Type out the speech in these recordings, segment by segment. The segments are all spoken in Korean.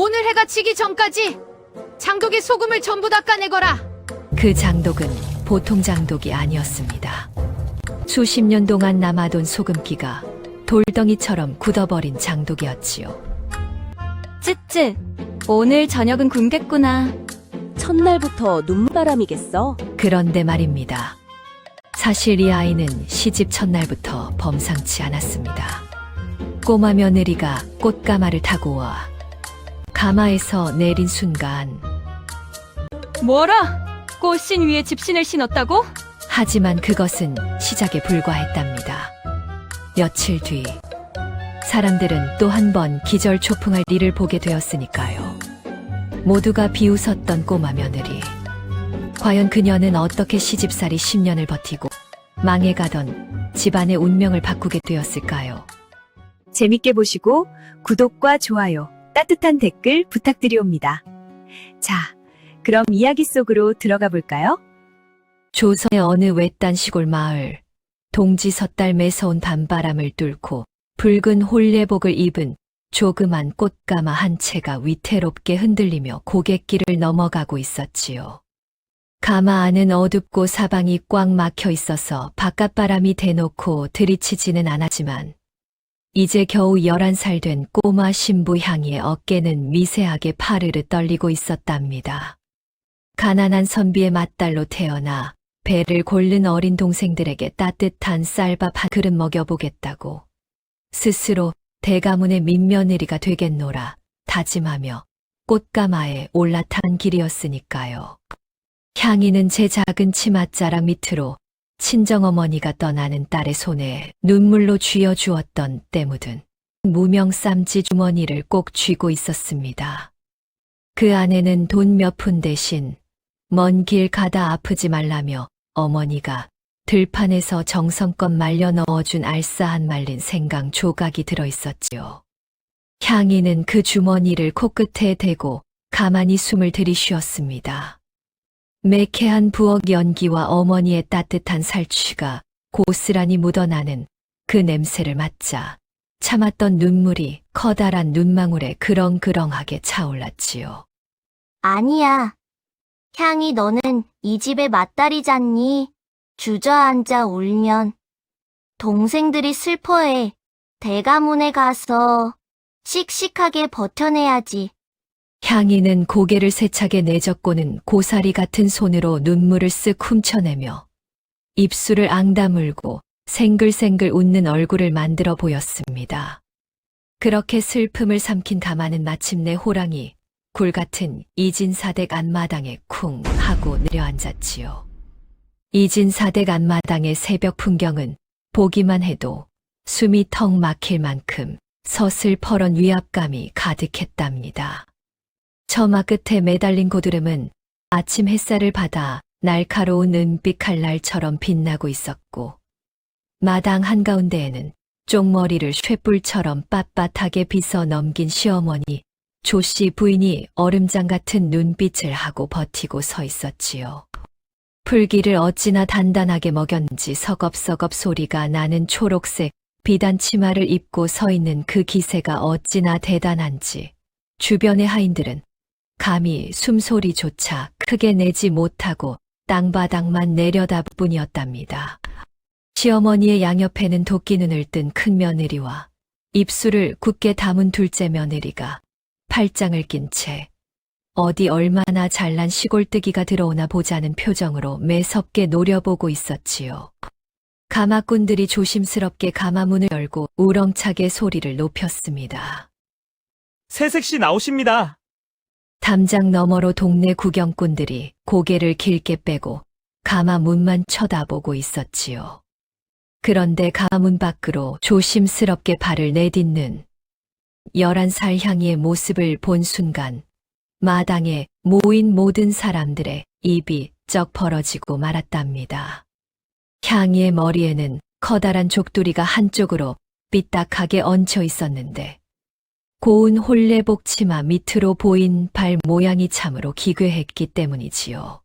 오늘 해가 지기 전까지 장독의 소금을 전부 다 까내거라. 그 장독은 보통 장독이 아니었습니다. 수십 년 동안 남아돈 소금기가 돌덩이처럼 굳어버린 장독이었지요. 쯔쯔, 오늘 저녁은 굶겠구나. 첫날부터 눈바람이겠어. 그런데 말입니다. 사실 이 아이는 시집 첫날부터 범상치 않았습니다. 꼬마 며느리가 꽃가마를 타고 와 가마에서 내린 순간 뭐라? 꽃신 위에 집신을 신었다고? 하지만 그것은 시작에 불과했답니다. 며칠 뒤 사람들은 또 한 번 기절초풍할 일을 보게 되었으니까요. 모두가 비웃었던 꼬마 며느리. 과연 그녀는 어떻게 시집살이 10년을 버티고 망해가던 집안의 운명을 바꾸게 되었을까요? 재밌게 보시고 구독과 좋아요, 따뜻한 댓글 부탁드리옵니다. 자, 그럼 이야기 속으로 들어가 볼까요? 조선의 어느 외딴 시골 마을. 동지 섣달 매서운 밤바람을 뚫고 붉은 홀레복을 입은 조그만 꽃가마 한 채가 위태롭게 흔들리며 고갯길을 넘어가고 있었지요. 가마 안은 어둡고 사방이 꽉 막혀 있어서 바깥바람이 대놓고 들이치지는 않았지만 이제 겨우 11살 된 꼬마 신부 향이의 어깨는 미세하게 파르르 떨리고 있었답니다. 가난한 선비의 맏딸로 태어나 배를 고른 어린 동생들에게 따뜻한 쌀밥 한 그릇 먹여보겠다고 스스로 대가문의 민며느리가 되겠노라 다짐하며 꽃가마에 올라탄 길이었으니까요. 향이는 제 작은 치맛자락 밑으로 친정어머니가 떠나는 딸의 손에 눈물로 쥐어주었던 때 묻은 무명 쌈지 주머니를 꼭 쥐고 있었습니다. 그 안에는 돈 몇 푼 대신 먼 길 가다 아프지 말라며 어머니가 들판에서 정성껏 말려 넣어준 알싸한 말린 생강 조각이 들어있었지요. 향이는 그 주머니를 코끝에 대고 가만히 숨을 들이쉬었습니다. 매캐한 부엌 연기와 어머니의 따뜻한 살취가 고스란히 묻어나는 그 냄새를 맡자 참았던 눈물이 커다란 눈망울에 그렁그렁하게 차올랐지요. 아니야. 향이 너는 이 집의 맏딸이잖니. 주저앉아 울면 동생들이 슬퍼해. 대가문에 가서 씩씩하게 버텨내야지. 향이는 고개를 세차게 내젓고는 고사리 같은 손으로 눈물을 쓱 훔쳐내며 입술을 앙다물고 생글생글 웃는 얼굴을 만들어 보였습니다. 그렇게 슬픔을 삼킨 가마는 마침내 호랑이 굴 같은 이진사댁 앞마당에 쿵 하고 내려앉았지요. 이진사댁 앞마당의 새벽 풍경은 보기만 해도 숨이 턱 막힐 만큼 서슬퍼런 위압감이 가득했답니다. 처마 끝에 매달린 고드름은 아침 햇살을 받아 날카로운 은빛 칼날처럼 빛나고 있었고 마당 한가운데에는 쪽머리를 쇳불처럼 빳빳하게 빗어 넘긴 시어머니 조씨 부인이 얼음장 같은 눈빛을 하고 버티고 서 있었지요. 풀기를 어찌나 단단하게 먹였는지 서겁서겁 소리가 나는 초록색 비단 치마를 입고 서 있는 그 기세가 어찌나 대단한지 주변의 하인들은 감히 숨소리조차 크게 내지 못하고 땅바닥만 내려다볼 뿐이었답니다. 시어머니의 양옆에는 도끼눈을 뜬 큰 며느리와 입술을 굳게 다문 둘째 며느리가 팔짱을 낀 채 어디 얼마나 잘난 시골뜨기가 들어오나 보자는 표정으로 매섭게 노려보고 있었지요. 가마꾼들이 조심스럽게 가마문을 열고 우렁차게 소리를 높였습니다. 새색시 나오십니다. 담장 너머로 동네 구경꾼들이 고개를 길게 빼고 가마문만 쳐다보고 있었지요. 그런데 가마문 밖으로 조심스럽게 발을 내딛는 11살 향이의 모습을 본 순간 마당에 모인 모든 사람들의 입이 쩍 벌어지고 말았답니다. 향이의 머리에는 커다란 족두리가 한쪽으로 삐딱하게 얹혀 있었는데 고운 홀레복 치마 밑으로 보인 발 모양이 참으로 기괴했기 때문이지요.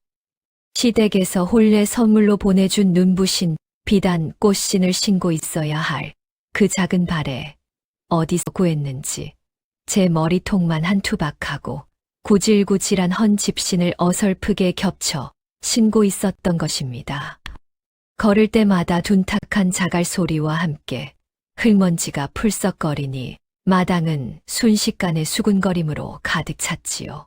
시댁에서 홀레 선물로 보내준 눈부신 비단 꽃신을 신고 있어야 할 그 작은 발에 어디서 구했는지 제 머리통만 한 투박하고 구질구질한 헌 집신을 어설프게 겹쳐 신고 있었던 것입니다. 걸을 때마다 둔탁한 자갈 소리와 함께 흙먼지가 풀썩거리니 마당은 순식간에 수군거림으로 가득 찼지요.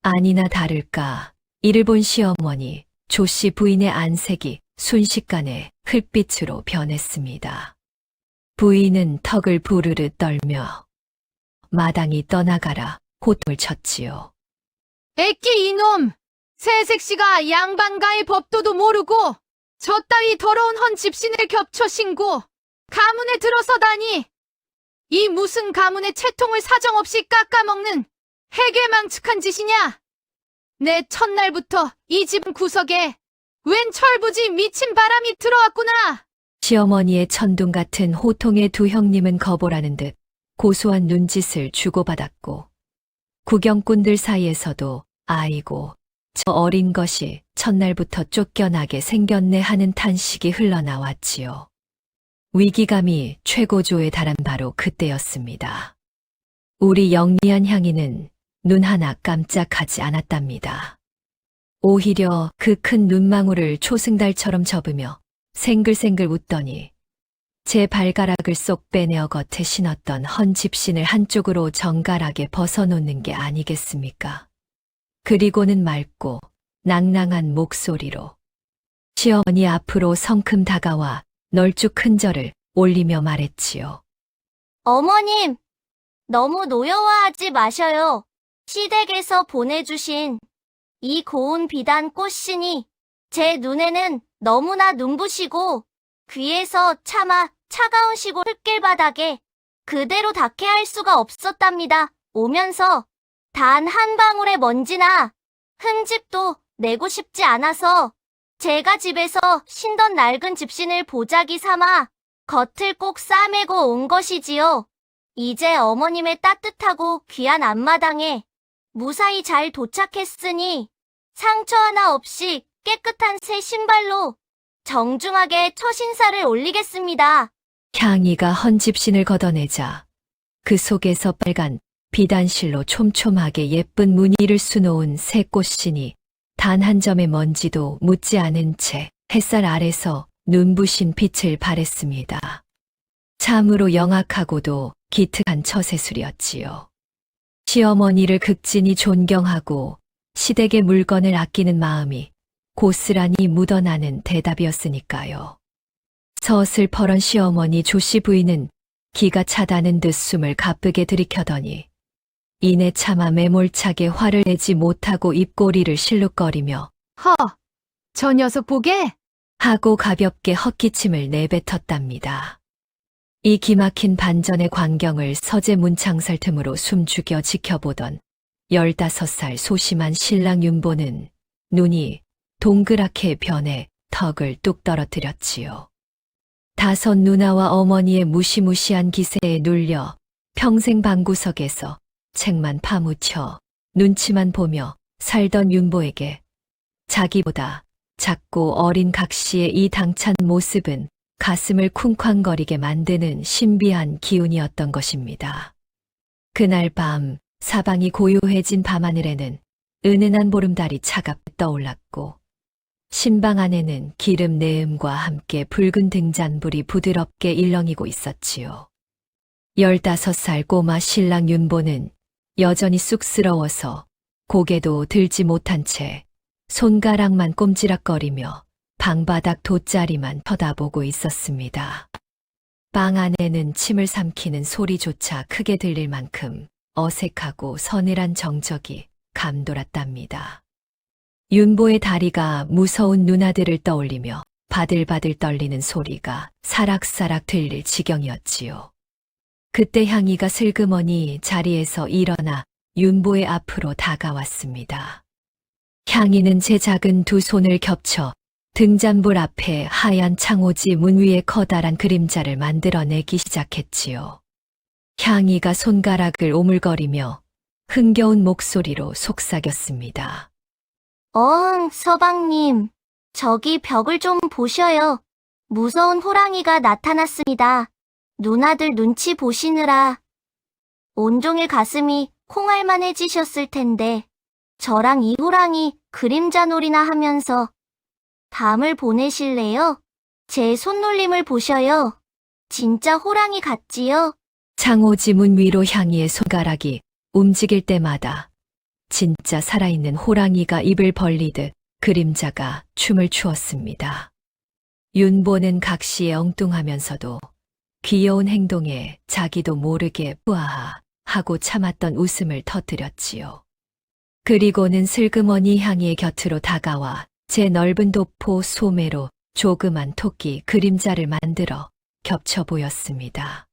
아니나 다를까 이를 본 시어머니 조씨 부인의 안색이 순식간에 흙빛으로 변했습니다. 부인은 턱을 부르르 떨며 마당이 떠나가라 호통을 쳤지요. 애끼 이놈! 새색시가 양반가의 법도도 모르고 저 따위 더러운 헌 집신을 겹쳐 신고 가문에 들어서다니! 이 무슨 가문의 채통을 사정없이 깎아먹는 해괴망측한 짓이냐? 내 첫날부터 이 집 구석에 웬 철부지 미친 바람이 들어왔구나! 시어머니의 천둥 같은 호통에 두 형님은 거보라는 듯 고소한 눈짓을 주고받았고 구경꾼들 사이에서도 아이고 저 어린 것이 첫날부터 쫓겨나게 생겼네 하는 탄식이 흘러나왔지요. 위기감이 최고조에 달한 바로 그때였습니다. 우리 영리한 향이는 눈 하나 깜짝하지 않았답니다. 오히려 그 큰 눈망울을 초승달처럼 접으며 생글생글 웃더니 제 발가락을 쏙 빼내어 겉에 신었던 헌 집신을 한쪽으로 정갈하게 벗어놓는 게 아니겠습니까? 그리고는 맑고 낭낭한 목소리로 시어머니 앞으로 성큼 다가와 널쭉 저를 올리며 말했지요. 어머님, 너무 노여워하지 마셔요. 시댁에서 보내주신 이 고운 비단 꽃신이 제 눈에는 너무나 눈부시고 귀에서 차마 차가운 시골 흙길바닥에 그대로 닿게 할 수가 없었답니다. 오면서 단 한 방울의 먼지나 흠집도 내고 싶지 않아서 제가 집에서 신던 낡은 집신을 보자기 삼아 겉을 꼭 싸매고 온 것이지요. 이제 어머님의 따뜻하고 귀한 앞마당에 무사히 잘 도착했으니 상처 하나 없이 깨끗한 새 신발로 정중하게 첫 인사를 올리겠습니다. 향이가 헌 집신을 걷어내자 그 속에서 빨간 비단실로 촘촘하게 예쁜 무늬를 수놓은 새 꽃신이 단 한 점의 먼지도 묻지 않은 채 햇살 아래서 눈부신 빛을 발했습니다. 참으로 영악하고도 기특한 처세술이었지요. 시어머니를 극진히 존경하고 시댁의 물건을 아끼는 마음이 고스란히 묻어나는 대답이었으니까요. 서슬퍼런 시어머니 조씨 부인은 기가 차다는 듯 숨을 가쁘게 들이켜더니 이내 차마 매몰차게 화를 내지 못하고 입꼬리를 실룩거리며 허! 저 녀석 보게! 하고 가볍게 헛기침을 내뱉었답니다. 이 기막힌 반전의 광경을 서재 문창살 틈으로 숨죽여 지켜보던 15살 소심한 신랑 윤보는 눈이 동그랗게 변해 턱을 뚝 떨어뜨렸지요. 다섯 누나와 어머니의 무시무시한 기세에 눌려 평생 방구석에서 책만 파묻혀 눈치만 보며 살던 윤보에게 자기보다 작고 어린 각시의 이 당찬 모습은 가슴을 쿵쾅거리게 만드는 신비한 기운이었던 것입니다. 그날 밤 사방이 고요해진 밤하늘에는 은은한 보름달이 차갑게 떠올랐고 신방 안에는 기름 내음과 함께 붉은 등잔불이 부드럽게 일렁이고 있었지요. 15살 꼬마 신랑 윤보는 여전히 쑥스러워서 고개도 들지 못한 채 손가락만 꼼지락거리며 방바닥 돗자리만 쳐다보고 있었습니다. 방 안에는 침을 삼키는 소리조차 크게 들릴 만큼 어색하고 서늘한 정적이 감돌았답니다. 윤보의 다리가 무서운 누나들을 떠올리며 바들바들 떨리는 소리가 사락사락 들릴 지경이었지요. 그때 향이가 슬그머니 자리에서 일어나 윤보의 앞으로 다가왔습니다. 향이는 제 작은 두 손을 겹쳐 등잔불 앞에 하얀 창호지 문 위에 커다란 그림자를 만들어내기 시작했지요. 향이가 손가락을 오물거리며 흥겨운 목소리로 속삭였습니다. 서방님, 저기 벽을 좀 보셔요. 무서운 호랑이가 나타났습니다. 누나들 눈치 보시느라 온종일 가슴이 콩알만해지셨을 텐데 저랑 이 호랑이 그림자 놀이나 하면서 밤을 보내실래요? 제 손놀림을 보셔요. 진짜 호랑이 같지요? 창호지문 위로 향이의 손가락이 움직일 때마다 진짜 살아있는 호랑이가 입을 벌리듯 그림자가 춤을 추었습니다. 윤보는 각시에 엉뚱하면서도 귀여운 행동에 자기도 모르게 뿌아하 하고 참았던 웃음을 터뜨렸지요. 그리고는 슬그머니 향이의 곁으로 다가와 제 넓은 도포 소매로 조그만 토끼 그림자를 만들어 겹쳐 보였습니다.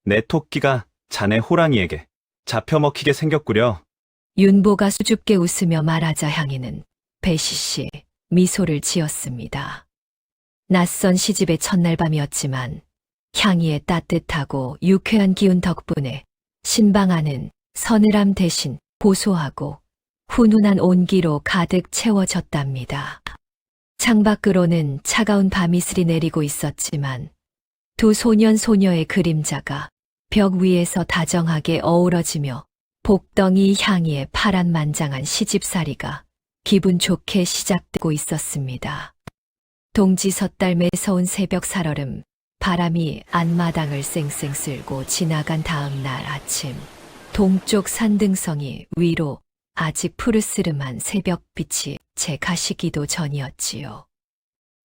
내 토끼가 자네 호랑이에게 잡혀먹히게 생겼구려. 윤보가 수줍게 웃으며 말하자 향이는 배시시 미소를 지었습니다. 낯선 시집의 첫날 밤이었지만 향이의 따뜻하고 유쾌한 기운 덕분에 신방 안은 서늘함 대신 고소하고 훈훈한 온기로 가득 채워졌답니다. 창밖으로는 차가운 밤이슬이 내리고 있었지만 두 소년 소녀의 그림자가 벽 위에서 다정하게 어우러지며 복덩이 향이의 파란만장한 시집살이가 기분 좋게 시작되고 있었습니다. 동지 섣달 매서운 새벽 살얼음, 바람이 안마당을 쌩쌩 쓸고 지나간 다음 날 아침, 동쪽 산등성이 위로 아직 푸르스름한 새벽빛이 제 가시기도 전이었지요.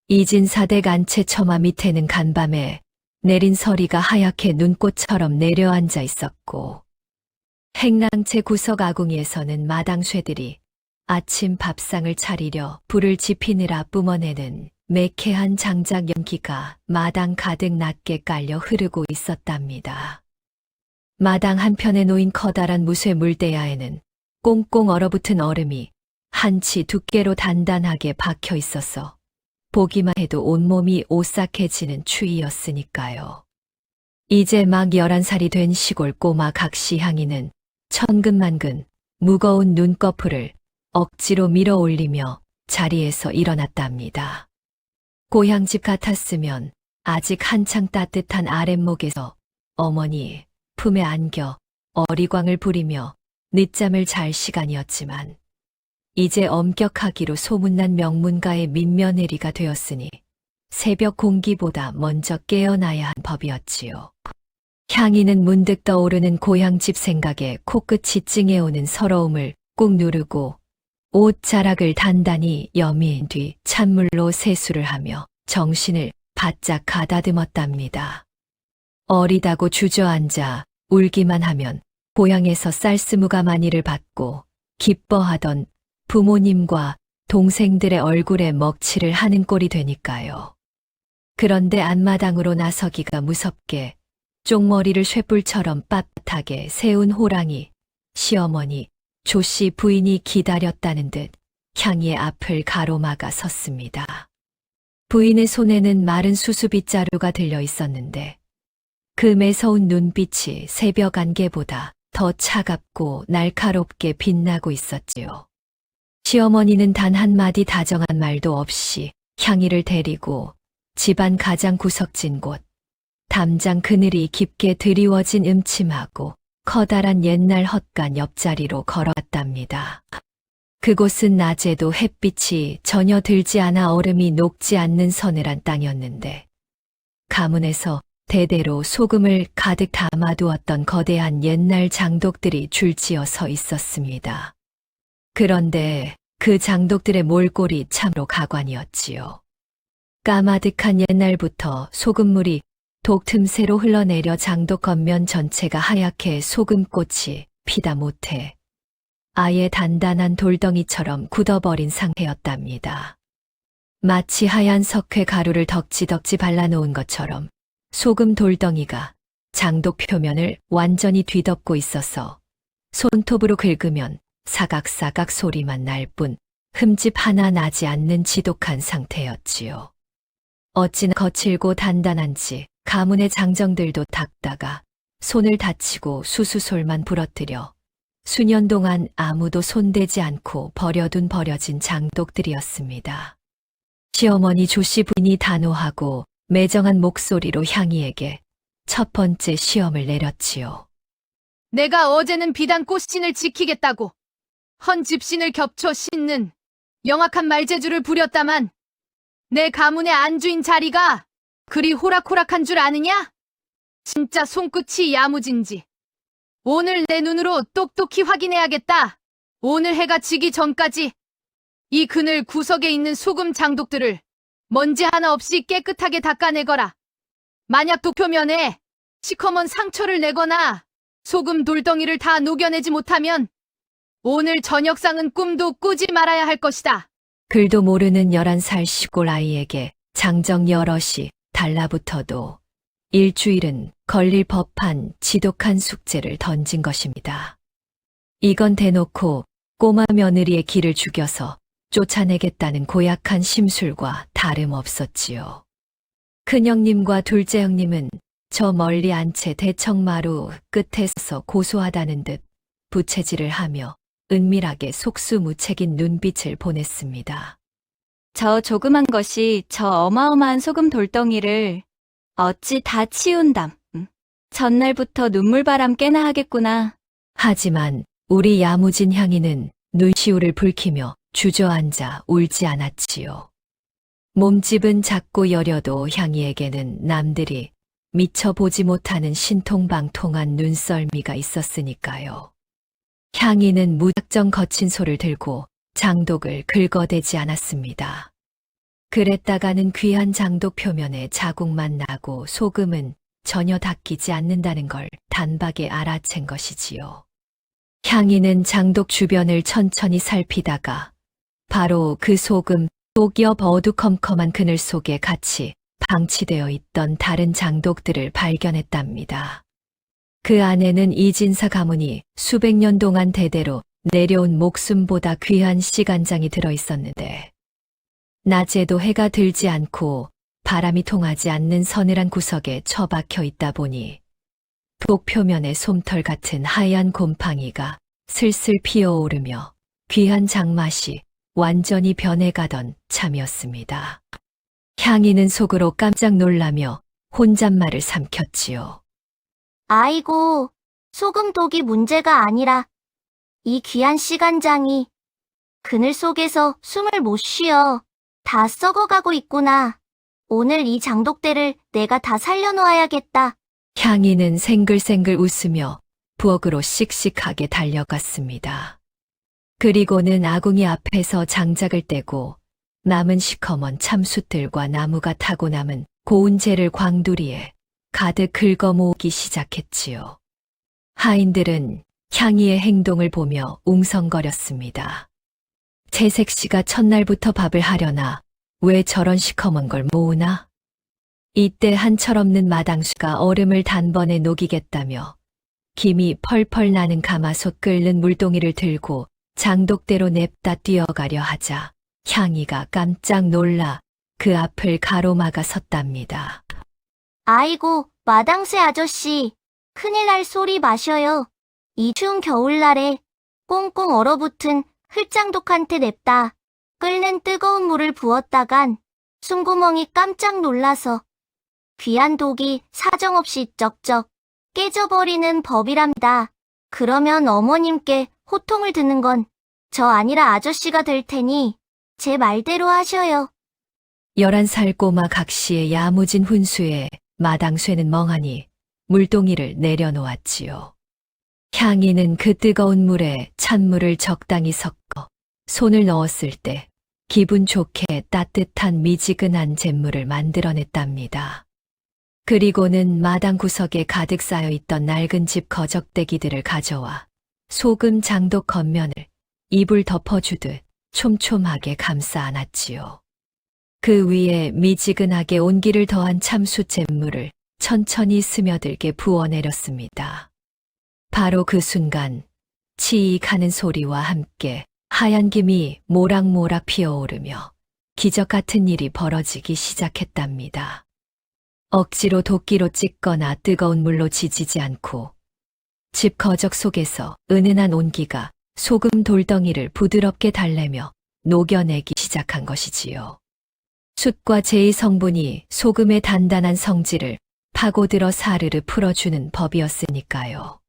이진 사댁 안채 처마 밑에는 간밤에 내린 서리가 하얗게 눈꽃처럼 내려앉아 있었고, 행랑채 구석 아궁이에서는 마당쇠들이 아침 밥상을 차리려 불을 지피느라 뿜어내는 매캐한 장작 연기가 마당 가득 낮게 깔려 흐르고 있었답니다. 마당 한편에 놓인 커다란 무쇠 물대야에는 꽁꽁 얼어붙은 얼음이 한치 두께로 단단하게 박혀 있어서 보기만 해도 온몸이 오싹해지는 추위였으니까요. 이제 막 11살이 된 시골 꼬마 각시향이는 천근만근 무거운 눈꺼풀을 억지로 밀어 올리며 자리에서 일어났답니다. 고향집 같았으면 아직 한창 따뜻한 아랫목에서 어머니 품에 안겨 어리광을 부리며 늦잠을 잘 시간이었지만 이제 엄격하기로 소문난 명문가의 민며느리가 되었으니 새벽 공기보다 먼저 깨어나야 한 법이었지요. 향이는 문득 떠오르는 고향집 생각에 코끝이 찡해오는 서러움을 꾹 누르고 옷자락을 단단히 여미인 뒤 찬물로 세수를 하며 정신을 바짝 가다듬었답니다. 어리다고 주저앉아 울기만 하면 고향에서 쌀스무가 많이를 받고 기뻐하던 부모님과 동생들의 얼굴에 먹칠을 하는 꼴이 되니까요. 그런데 앞마당으로 나서기가 무섭게 쪽머리를 쇠뿔처럼 빳빳하게 세운 호랑이, 시어머니, 조씨 부인이 기다렸다는 듯 향이의 앞을 가로막아 섰습니다. 부인의 손에는 마른 수수빗자루가 들려 있었는데 그 매서운 눈빛이 새벽 안개보다 더 차갑고 날카롭게 빛나고 있었지요. 시어머니는 단 한마디 다정한 말도 없이 향이를 데리고 집안 가장 구석진 곳, 담장 그늘이 깊게 드리워진 음침하고 커다란 옛날 헛간 옆자리로 걸어왔답니다. 그곳은 낮에도 햇빛이 전혀 들지 않아 얼음이 녹지 않는 서늘한 땅이었는데 가문에서 대대로 소금을 가득 담아두었던 거대한 옛날 장독들이 줄지어 서 있었습니다. 그런데 그 장독들의 몰골이 참으로 가관이었지요. 까마득한 옛날부터 소금물이 독 틈새로 흘러내려 장독 겉면 전체가 하얗게 소금꽃이 피다 못해 아예 단단한 돌덩이처럼 굳어버린 상태였답니다. 마치 하얀 석회 가루를 덕지덕지 발라놓은 것처럼 소금 돌덩이가 장독 표면을 완전히 뒤덮고 있어서 손톱으로 긁으면 사각사각 소리만 날 뿐 흠집 하나 나지 않는 지독한 상태였지요. 어찌나 거칠고 단단한지 가문의 장정들도 닦다가 손을 다치고 수수솔만 부러뜨려 수년 동안 아무도 손대지 않고 버려둔 버려진 장독들이었습니다. 시어머니 조씨 부인이 단호하고 매정한 목소리로 향이에게 첫 번째 시험을 내렸지요. 내가 어제는 비단 꽃신을 지키겠다고 헌 집신을 겹쳐 싣는 영악한 말재주를 부렸다만 내 가문의 안주인 자리가 그리 호락호락한 줄 아느냐? 진짜 손끝이 야무진지 오늘 내 눈으로 똑똑히 확인해야겠다. 오늘 해가 지기 전까지 이 그늘 구석에 있는 소금 장독들을 먼지 하나 없이 깨끗하게 닦아내거라. 만약 도표면에 시커먼 상처를 내거나 소금 돌덩이를 다 녹여내지 못하면 오늘 저녁상은 꿈도 꾸지 말아야 할 것이다. 글도 모르는 11살 시골 아이에게 장정 여럿이 달라붙어도 일주일은 걸릴 법한 지독한 숙제를 던진 것입니다. 이건 대놓고 꼬마 며느리의 길을 죽여서 쫓아내겠다는 고약한 심술과 다름없었지요. 큰형님과 둘째 형님은 저 멀리 한 채 대청마루 끝에 서서 고소하다는 듯 부채질을 하며 은밀하게 속수무책인 눈빛을 보냈습니다. 저 조그만 것이 저 어마어마한 소금 돌덩이를 어찌 다 치운담. 전날부터 눈물바람 깨나 하겠구나. 하지만 우리 야무진 향이는 눈시울을 붉히며 주저앉아 울지 않았지요. 몸집은 작고 여려도 향이에게는 남들이 미처 보지 못하는 신통방통한 눈썰미가 있었으니까요. 향이는 무작정 거친 소를 들고 장독을 긁어대지 않았습니다. 그랬다가는 귀한 장독 표면에 자국만 나고 소금은 전혀 닦이지 않는다는 걸 단박에 알아챈 것이지요. 향이는 장독 주변을 천천히 살피다가 바로 그 소금 속여 어두컴컴한 그늘 속에 같이 방치되어 있던 다른 장독들을 발견했답니다. 그 안에는 이진사 가문이 수백 년 동안 대대로 내려온 목숨보다 귀한 씨간장이 들어있었는데 낮에도 해가 들지 않고 바람이 통하지 않는 서늘한 구석에 처박혀 있다 보니 독 표면에 솜털 같은 하얀 곰팡이가 슬슬 피어오르며 귀한 장맛이 완전히 변해가던 참이었습니다. 향이는 속으로 깜짝 놀라며 혼잣말을 삼켰지요. 아이고, 소금독이 문제가 아니라 이 귀한 씨간장이 그늘 속에서 숨을 못 쉬어 다 썩어가고 있구나. 오늘 이 장독대를 내가 다 살려놓아야겠다. 향이는 생글생글 웃으며 부엌으로 씩씩하게 달려갔습니다. 그리고는 아궁이 앞에서 장작을 떼고 남은 시커먼 참숯들과 나무가 타고 남은 고운 재를 광두리에 가득 긁어 모으기 시작했지요. 하인들은 향이의 행동을 보며 웅성거렸습니다. 채색 씨가 첫날부터 밥을 하려나 왜 저런 시커먼 걸 모으나? 이때 한 철없는 마당수가 얼음을 단번에 녹이겠다며 김이 펄펄 나는 가마솥 끓는 물동이를 들고 장독대로 냅다 뛰어가려 하자 향이가 깜짝 놀라 그 앞을 가로막아 섰답니다. 아이고, 마당새 아저씨, 큰일 날 소리 마셔요. 이 추운 겨울날에 꽁꽁 얼어붙은 흙장독한테 냅다 끓는 뜨거운 물을 부었다간 숨구멍이 깜짝 놀라서 귀한 독이 사정없이 쩍쩍 깨져버리는 법이랍니다. 그러면 어머님께 호통을 드는 건 저 아니라 아저씨가 될 테니 제 말대로 하셔요. 11살 꼬마 각시의 야무진 훈수에 마당쇠는 멍하니 물동이를 내려놓았지요. 향이는 그 뜨거운 물에 찬물을 적당히 섞어 손을 넣었을 때 기분 좋게 따뜻한 미지근한 잿물을 만들어냈답니다. 그리고는 마당 구석에 가득 쌓여있던 낡은 집 거적대기들을 가져와 소금 장독 겉면을 이불 덮어주듯 촘촘하게 감싸 안았지요. 그 위에 미지근하게 온기를 더한 참수 잿물을 천천히 스며들게 부어내렸습니다. 바로 그 순간 치익 하는 소리와 함께 하얀 김이 모락모락 피어오르며 기적 같은 일이 벌어지기 시작했답니다. 억지로 도끼로 찍거나 뜨거운 물로 지지지 않고 집 거적 속에서 은은한 온기가 소금 돌덩이를 부드럽게 달래며 녹여내기 시작한 것이지요. 숯과 재의 성분이 소금의 단단한 성질을 파고들어 사르르 풀어주는 법이었으니까요.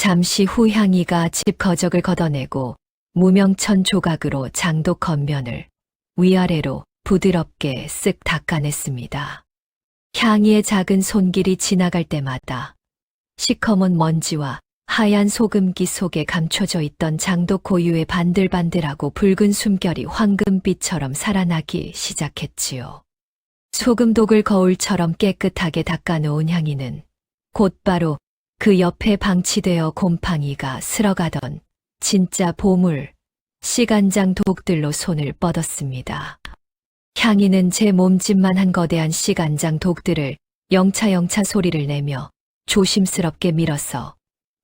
잠시 후 향이가 집 거적을 걷어내고 무명천 조각으로 장독 겉면을 위아래로 부드럽게 쓱 닦아냈습니다. 향이의 작은 손길이 지나갈 때마다 시커먼 먼지와 하얀 소금기 속에 감춰져 있던 장독 고유의 반들반들하고 붉은 숨결이 황금빛처럼 살아나기 시작했지요. 소금독을 거울처럼 깨끗하게 닦아놓은 향이는 곧바로 그 옆에 방치되어 곰팡이가 쓸어가던 진짜 보물, 시간장 독들로 손을 뻗었습니다. 향이는 제 몸집만 한 거대한 시간장 독들을 영차영차 소리를 내며 조심스럽게 밀어서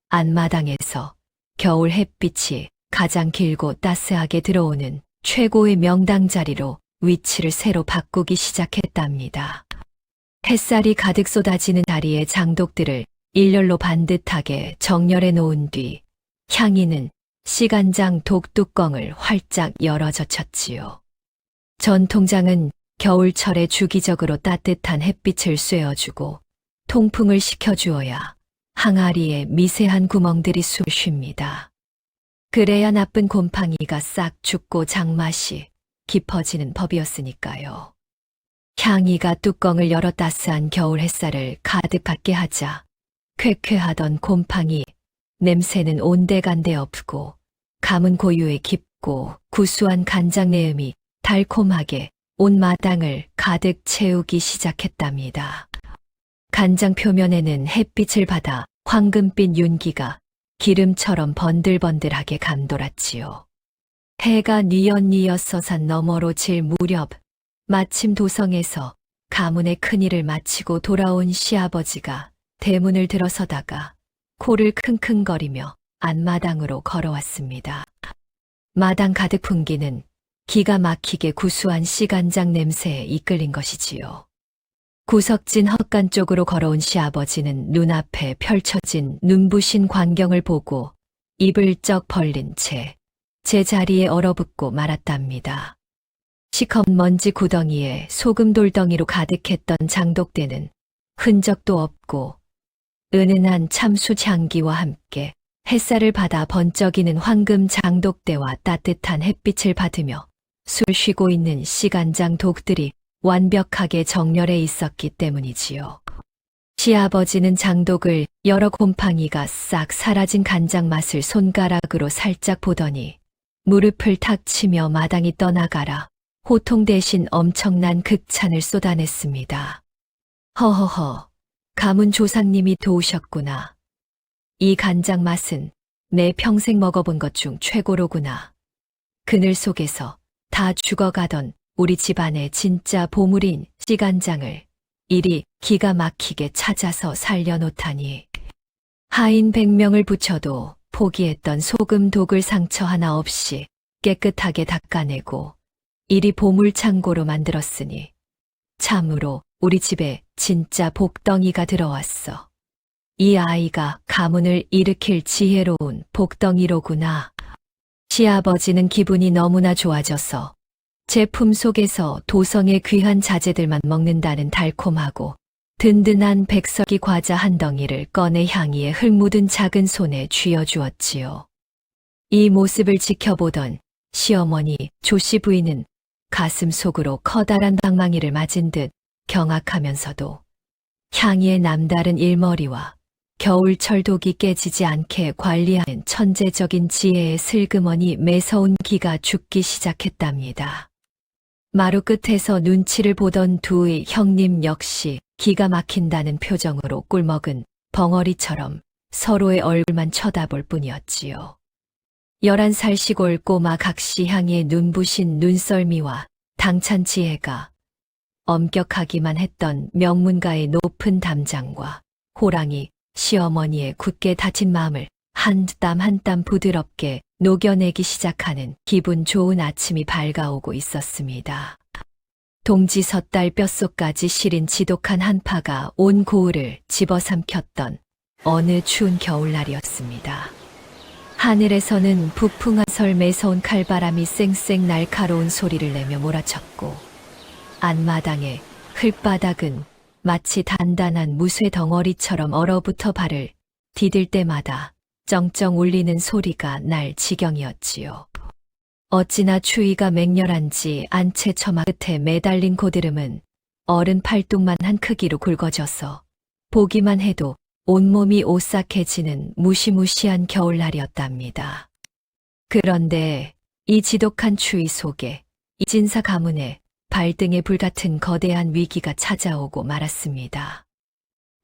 안마당에서 겨울 햇빛이 가장 길고 따스하게 들어오는 최고의 명당 자리로 위치를 새로 바꾸기 시작했답니다. 햇살이 가득 쏟아지는 자리에 장독들을 일렬로 반듯하게 정렬해 놓은 뒤 향이는 시간장 독뚜껑을 활짝 열어 젖혔지요. 전통장은 겨울철에 주기적으로 따뜻한 햇빛을 쐬어주고 통풍을 시켜주어야 항아리에 미세한 구멍들이 숨 쉽니다. 그래야 나쁜 곰팡이가 싹 죽고 장맛이 깊어지는 법이었으니까요. 향이가 뚜껑을 열어 따스한 겨울 햇살을 가득 받게 하자 쾌쾌하던 곰팡이 냄새는 온데간데 없고 감은 고유의 깊고 구수한 간장 내음이 달콤하게 온 마당을 가득 채우기 시작했답니다. 간장 표면에는 햇빛을 받아 황금빛 윤기가 기름처럼 번들번들하게 감돌았지요. 해가 뉘엿뉘엿 서산 너머로 질 무렵 마침 도성에서 가문의 큰일을 마치고 돌아온 시아버지가 대문을 들어서다가 코를 킁킁거리며 안마당으로 걸어왔습니다. 마당 가득 풍기는 기가 막히게 구수한 시간장 냄새에 이끌린 것이지요. 구석진 헛간 쪽으로 걸어온 시아버지는 눈앞에 펼쳐진 눈부신 광경을 보고 입을 쩍 벌린 채 제 자리에 얼어붙고 말았답니다. 시커먼 먼지 구덩이에 소금 돌덩이로 가득했던 장독대는 흔적도 없고 은은한 참수 향기와 함께 햇살을 받아 번쩍이는 황금 장독대와 따뜻한 햇빛을 받으며 술 쉬고 있는 시간장 독들이 완벽하게 정렬해 있었기 때문이지요. 시아버지는 장독을 여러 곰팡이가 싹 사라진 간장 맛을 손가락으로 살짝 보더니 무릎을 탁 치며 마당이 떠나가라 호통 대신 엄청난 극찬을 쏟아냈습니다. 허허허, 가문 조상님이 도우셨구나. 이 간장 맛은 내 평생 먹어본 것 중 최고로구나. 그늘 속에서 다 죽어가던 우리 집안의 진짜 보물인 시간장을 이리 기가 막히게 찾아서 살려놓다니. 하인 100명을 붙여도 포기했던 소금 독을 상처 하나 없이 깨끗하게 닦아내고 이리 보물 창고로 만들었으니 참으로 우리 집에 진짜 복덩이가 들어왔어. 이 아이가 가문을 일으킬 지혜로운 복덩이로구나. 시아버지는 기분이 너무나 좋아져서 제품 속에서 도성의 귀한 자재들만 먹는다는 달콤하고 든든한 백설기 과자 한 덩이를 꺼내 향이에 흙 묻은 작은 손에 쥐어주었지요. 이 모습을 지켜보던 시어머니 조씨 부인은 가슴 속으로 커다란 방망이를 맞은 듯 경악하면서도 향이의 남다른 일머리와 겨울철 독이 깨지지 않게 관리하는 천재적인 지혜에 슬그머니 매서운 기가 죽기 시작했답니다. 마루 끝에서 눈치를 보던 두 형님 역시 기가 막힌다는 표정으로 꿀먹은 벙어리처럼 서로의 얼굴만 쳐다볼 뿐이었지요. 11살 시골 꼬마 각시향의 눈부신 눈썰미와 당찬 지혜가 엄격하기만 했던 명문가의 높은 담장과 호랑이 시어머니의 굳게 다친 마음을 한 땀 한 땀 부드럽게 녹여내기 시작하는 기분 좋은 아침이 밝아오고 있었습니다. 동지 섣달 뼛속까지 시린 지독한 한파가 온 고을을 집어삼켰던 어느 추운 겨울날이었습니다. 하늘에서는 부풍하설 매서운 칼바람이 쌩쌩 날카로운 소리를 내며 몰아쳤고 안마당의 흙바닥은 마치 단단한 무쇠 덩어리처럼 얼어붙어 발을 디딜 때마다 쩡쩡 울리는 소리가 날 지경이었지요. 어찌나 추위가 맹렬한지 안채 처마 끝에 매달린 고드름은 어른 팔뚝만한 크기로 굵어져서 보기만 해도 온몸이 오싹해지는 무시무시한 겨울날이었답니다. 그런데 이 지독한 추위 속에 이진사 가문에 발등에 불같은 거대한 위기가 찾아오고 말았습니다.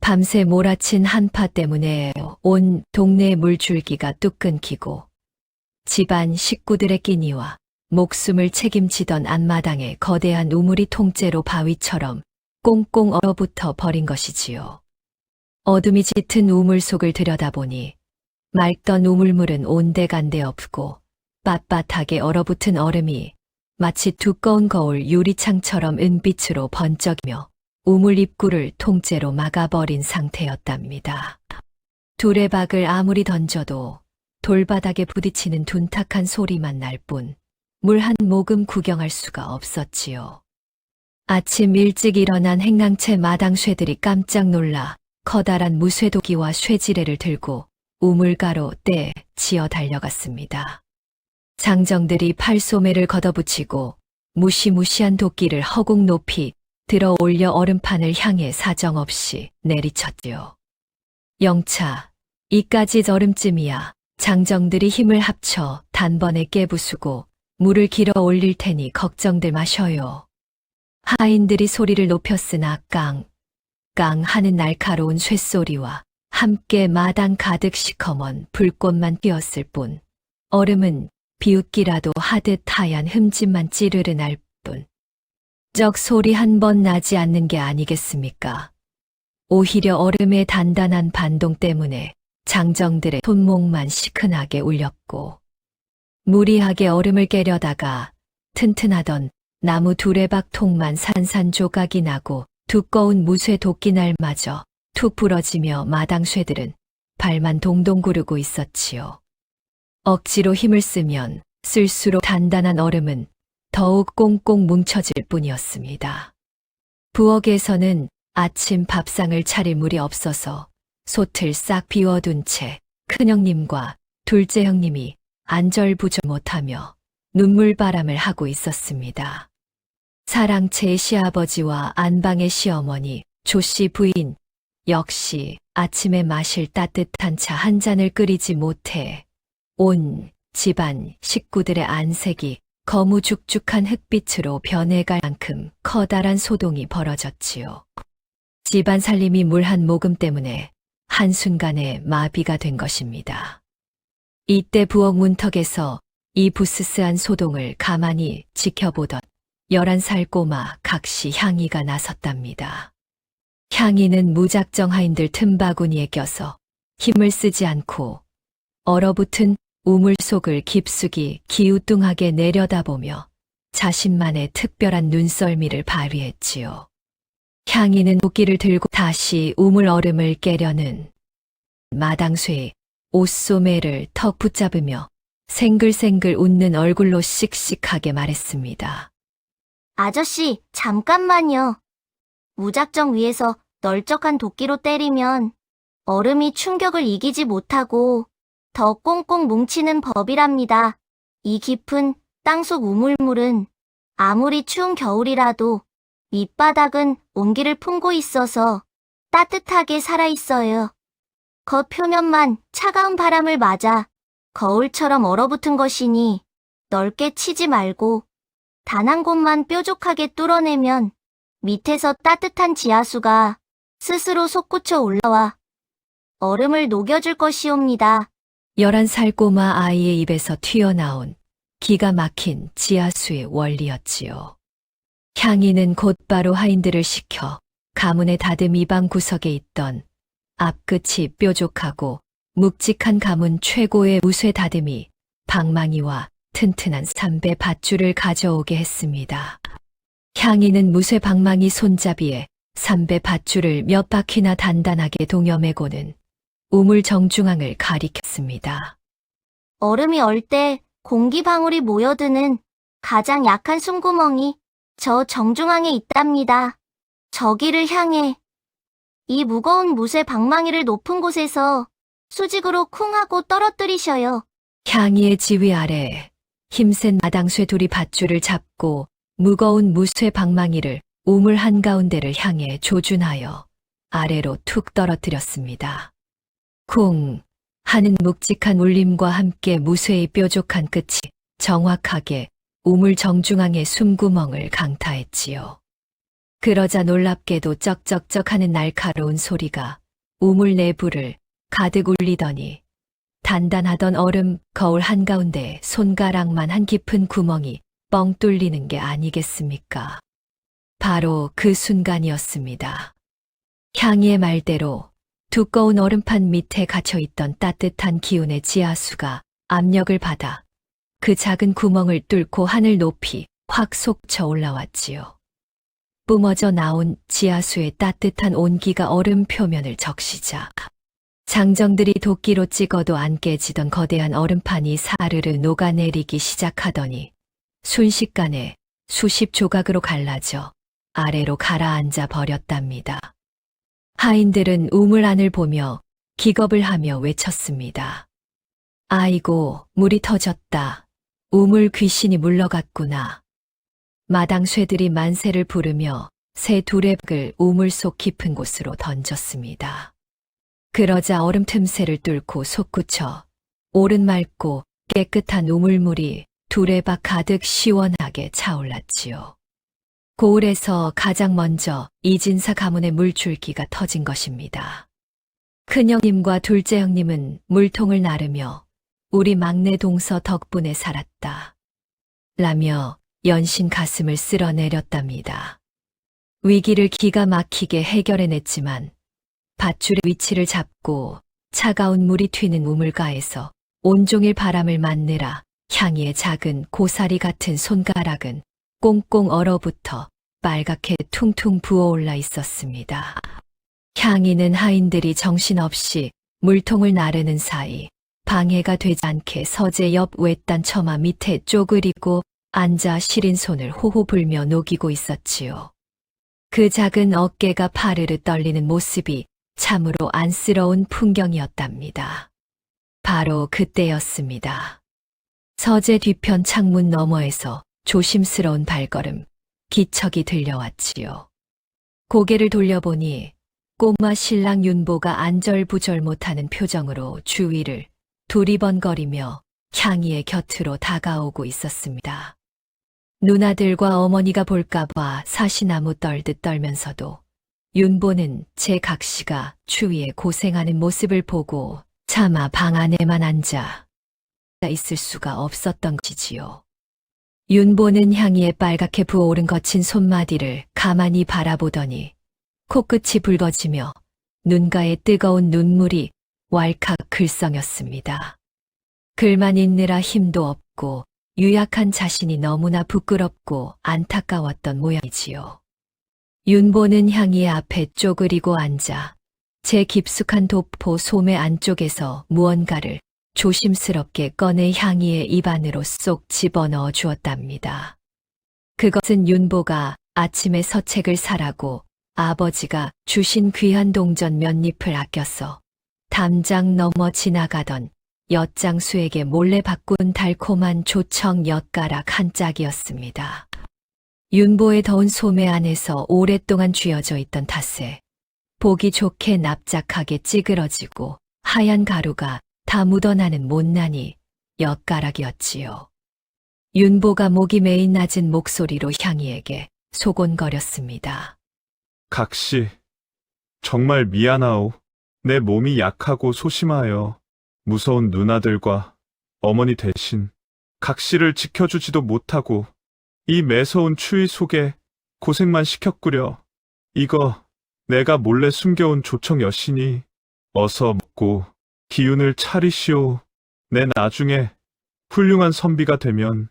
밤새 몰아친 한파 때문에 온 동네의 물줄기가 뚝 끊기고 집안 식구들의 끼니와 목숨을 책임지던 앞마당에 거대한 우물이 통째로 바위처럼 꽁꽁 얼어붙어 버린 것이지요. 어둠이 짙은 우물 속을 들여다보니 맑던 우물물은 온데간데 없고 빳빳하게 얼어붙은 얼음이 마치 두꺼운 거울 유리창처럼 은빛으로 번쩍이며 우물 입구를 통째로 막아버린 상태였답니다. 두레박을 아무리 던져도 돌바닥에 부딪히는 둔탁한 소리만 날 뿐 물 한 모금 구경할 수가 없었지요. 아침 일찍 일어난 행랑채 마당쇠들이 깜짝 놀라 커다란 무쇠도끼와 쇠지레를 들고 우물가로 떼 지어 달려갔습니다. 장정들이 팔소매를 걷어붙이고 무시무시한 도끼를 허공 높이 들어 올려 얼음판을 향해 사정없이 내리쳤지요. 영차, 이까지 얼음쯤이야. 장정들이 힘을 합쳐 단번에 깨부수고 물을 길어 올릴 테니 걱정들 마셔요. 하인들이 소리를 높였으나 깡 하는 날카로운 쇳소리와 함께 마당 가득 시커먼 불꽃만 띄었을 뿐 얼음은 비웃기라도 하듯 하얀 흠집만 찌르르 날 뿐 적 소리 한 번 나지 않는 게 아니겠습니까? 오히려 얼음의 단단한 반동 때문에 장정들의 손목만 시큰하게 울렸고 무리하게 얼음을 깨려다가 튼튼하던 나무 두레박 통만 산산조각이 나고 두꺼운 무쇠 도끼날마저 툭 부러지며 마당쇠들은 발만 동동 구르고 있었지요. 억지로 힘을 쓰면 쓸수록 단단한 얼음은 더욱 꽁꽁 뭉쳐질 뿐이었습니다. 부엌에서는 아침 밥상을 차릴 물이 없어서 솥을 싹 비워둔 채 큰형님과 둘째 형님이 안절부절 못하며 눈물바람을 하고 있었습니다. 사랑채의 시아버지와 안방의 시어머니, 조씨 부인 역시 아침에 마실 따뜻한 차 한 잔을 끓이지 못해 온 집안 식구들의 안색이 거무죽죽한 흙빛으로 변해갈 만큼 커다란 소동이 벌어졌지요. 집안 살림이 물 한 모금 때문에 한순간에 마비가 된 것입니다. 이때 부엌 문턱에서 이 부스스한 소동을 가만히 지켜보던 11살 꼬마 각시 향이가 나섰답니다. 향이는 무작정 하인들 틈바구니에 껴서 힘을 쓰지 않고 얼어붙은 우물 속을 깊숙이 기우뚱하게 내려다보며 자신만의 특별한 눈썰미를 발휘했지요. 향이는 도끼를 들고 다시 우물 얼음을 깨려는 마당쇠의 옷소매를 턱 붙잡으며 생글생글 웃는 얼굴로 씩씩하게 말했습니다. 아저씨, 잠깐만요. 무작정 위에서 널쩍한 도끼로 때리면 얼음이 충격을 이기지 못하고 더 꽁꽁 뭉치는 법이랍니다. 이 깊은 땅속 우물물은 아무리 추운 겨울이라도 밑바닥은 온기를 품고 있어서 따뜻하게 살아있어요. 겉 표면만 차가운 바람을 맞아 거울처럼 얼어붙은 것이니 넓게 치지 말고 단 한 곳만 뾰족하게 뚫어내면 밑에서 따뜻한 지하수가 스스로 솟구쳐 올라와 얼음을 녹여줄 것이옵니다. 11살 꼬마 아이의 입에서 튀어나온 기가 막힌 지하수의 원리였지요. 향이는 곧바로 하인들을 시켜 가문의 다듬이 방 구석에 있던 앞끝이 뾰족하고 묵직한 가문 최고의 무쇠 다듬이 방망이와 튼튼한 삼배 밧줄을 가져오게 했습니다. 향이는 무쇠 방망이 손잡이에 삼배 밧줄을 몇 바퀴나 단단하게 동여매고는 우물 정중앙을 가리켰습니다. 얼음이 얼 때 공기 방울이 모여드는 가장 약한 숨구멍이 저 정중앙에 있답니다. 저기를 향해 이 무거운 무쇠 방망이를 높은 곳에서 수직으로 쿵 하고 떨어뜨리셔요. 향이의 지휘 아래 힘센 마당쇠 둘이 밧줄을 잡고 무거운 무쇠 방망이를 우물 한가운데를 향해 조준하여 아래로 툭 떨어뜨렸습니다. 쿵 하는 묵직한 울림과 함께 무쇠의 뾰족한 끝이 정확하게 우물 정중앙의 숨구멍을 강타했지요. 그러자 놀랍게도 쩍쩍쩍 하는 날카로운 소리가 우물 내부를 가득 울리더니 단단하던 얼음 거울 한가운데 손가락만한 깊은 구멍이 뻥 뚫리는 게 아니겠습니까? 바로 그 순간이었습니다. 향이의 말대로 두꺼운 얼음판 밑에 갇혀있던 따뜻한 기운의 지하수가 압력을 받아 그 작은 구멍을 뚫고 하늘 높이 확 솟쳐 올라왔지요. 뿜어져 나온 지하수의 따뜻한 온기가 얼음 표면을 적시자 장정들이 도끼로 찍어도 안 깨지던 거대한 얼음판이 사르르 녹아내리기 시작하더니 순식간에 수십 조각으로 갈라져 아래로 가라앉아 버렸답니다. 하인들은 우물 안을 보며 기겁을 하며 외쳤습니다. 아이고, 물이 터졌다. 우물 귀신이 물러갔구나. 마당 쇠들이 만세를 부르며 새 두랩을 우물 속 깊은 곳으로 던졌습니다. 그러자 얼음 틈새를 뚫고 솟구쳐 오른 맑고 깨끗한 우물물이 두레박 가득 시원하게 차올랐지요. 고을에서 가장 먼저 이진사 가문의 물줄기가 터진 것입니다. 큰형님과 둘째 형님은 물통을 나르며 우리 막내 동서 덕분에 살았다. 라며 연신 가슴을 쓸어내렸답니다. 위기를 기가 막히게 해결해냈지만 밧줄의 위치를 잡고 차가운 물이 튀는 우물가에서 온종일 바람을 맞느라 향이의 작은 고사리 같은 손가락은 꽁꽁 얼어붙어 빨갛게 퉁퉁 부어올라 있었습니다. 향이는 하인들이 정신없이 물통을 나르는 사이 방해가 되지 않게 서재 옆 외딴 처마 밑에 쪼그리고 앉아 시린 손을 호호 불며 녹이고 있었지요. 그 작은 어깨가 파르르 떨리는 모습이 참으로 안쓰러운 풍경이었답니다. 바로 그때였습니다. 서재 뒤편 창문 너머에서 조심스러운 발걸음, 기척이 들려왔지요. 고개를 돌려보니 꼬마 신랑 윤보가 안절부절 못하는 표정으로 주위를 두리번거리며 향이의 곁으로 다가오고 있었습니다. 누나들과 어머니가 볼까봐 사시나무 떨듯 떨면서도 윤보는 제 각시가 추위에 고생하는 모습을 보고 차마 방 안에만 앉아 있을 수가 없었던 것이지요. 윤보는 향이의 빨갛게 부어오른 거친 손마디를 가만히 바라보더니 코끝이 붉어지며 눈가에 뜨거운 눈물이 왈칵 글썽였습니다. 글만 읽느라 힘도 없고 유약한 자신이 너무나 부끄럽고 안타까웠던 모양이지요. 윤보는 향이의 앞에 쪼그리고 앉아 제 깊숙한 도포 소매 안쪽에서 무언가를 조심스럽게 꺼내 향이의 입안으로 쏙 집어넣어 주었답니다. 그것은 윤보가 아침에 서책을 사라고 아버지가 주신 귀한 동전 몇 잎을 아껴서 담장 넘어 지나가던 엿장수에게 몰래 바꾼 달콤한 조청 엿가락 한 짝이었습니다. 윤보의 더운 소매 안에서 오랫동안 쥐어져 있던 탓에 보기 좋게 납작하게 찌그러지고 하얀 가루가 다 묻어나는 못난이 엿가락이었지요. 윤보가 목이 메인 낮은 목소리로 향이에게 소곤거렸습니다. 각시, 정말 미안하오. 내 몸이 약하고 소심하여 무서운 누나들과 어머니 대신 각시를 지켜주지도 못하고 이 매서운 추위 속에 고생만 시켰구려. 이거 내가 몰래 숨겨온 조청 여신이 어서 먹고 기운을 차리시오. 내 나중에 훌륭한 선비가 되면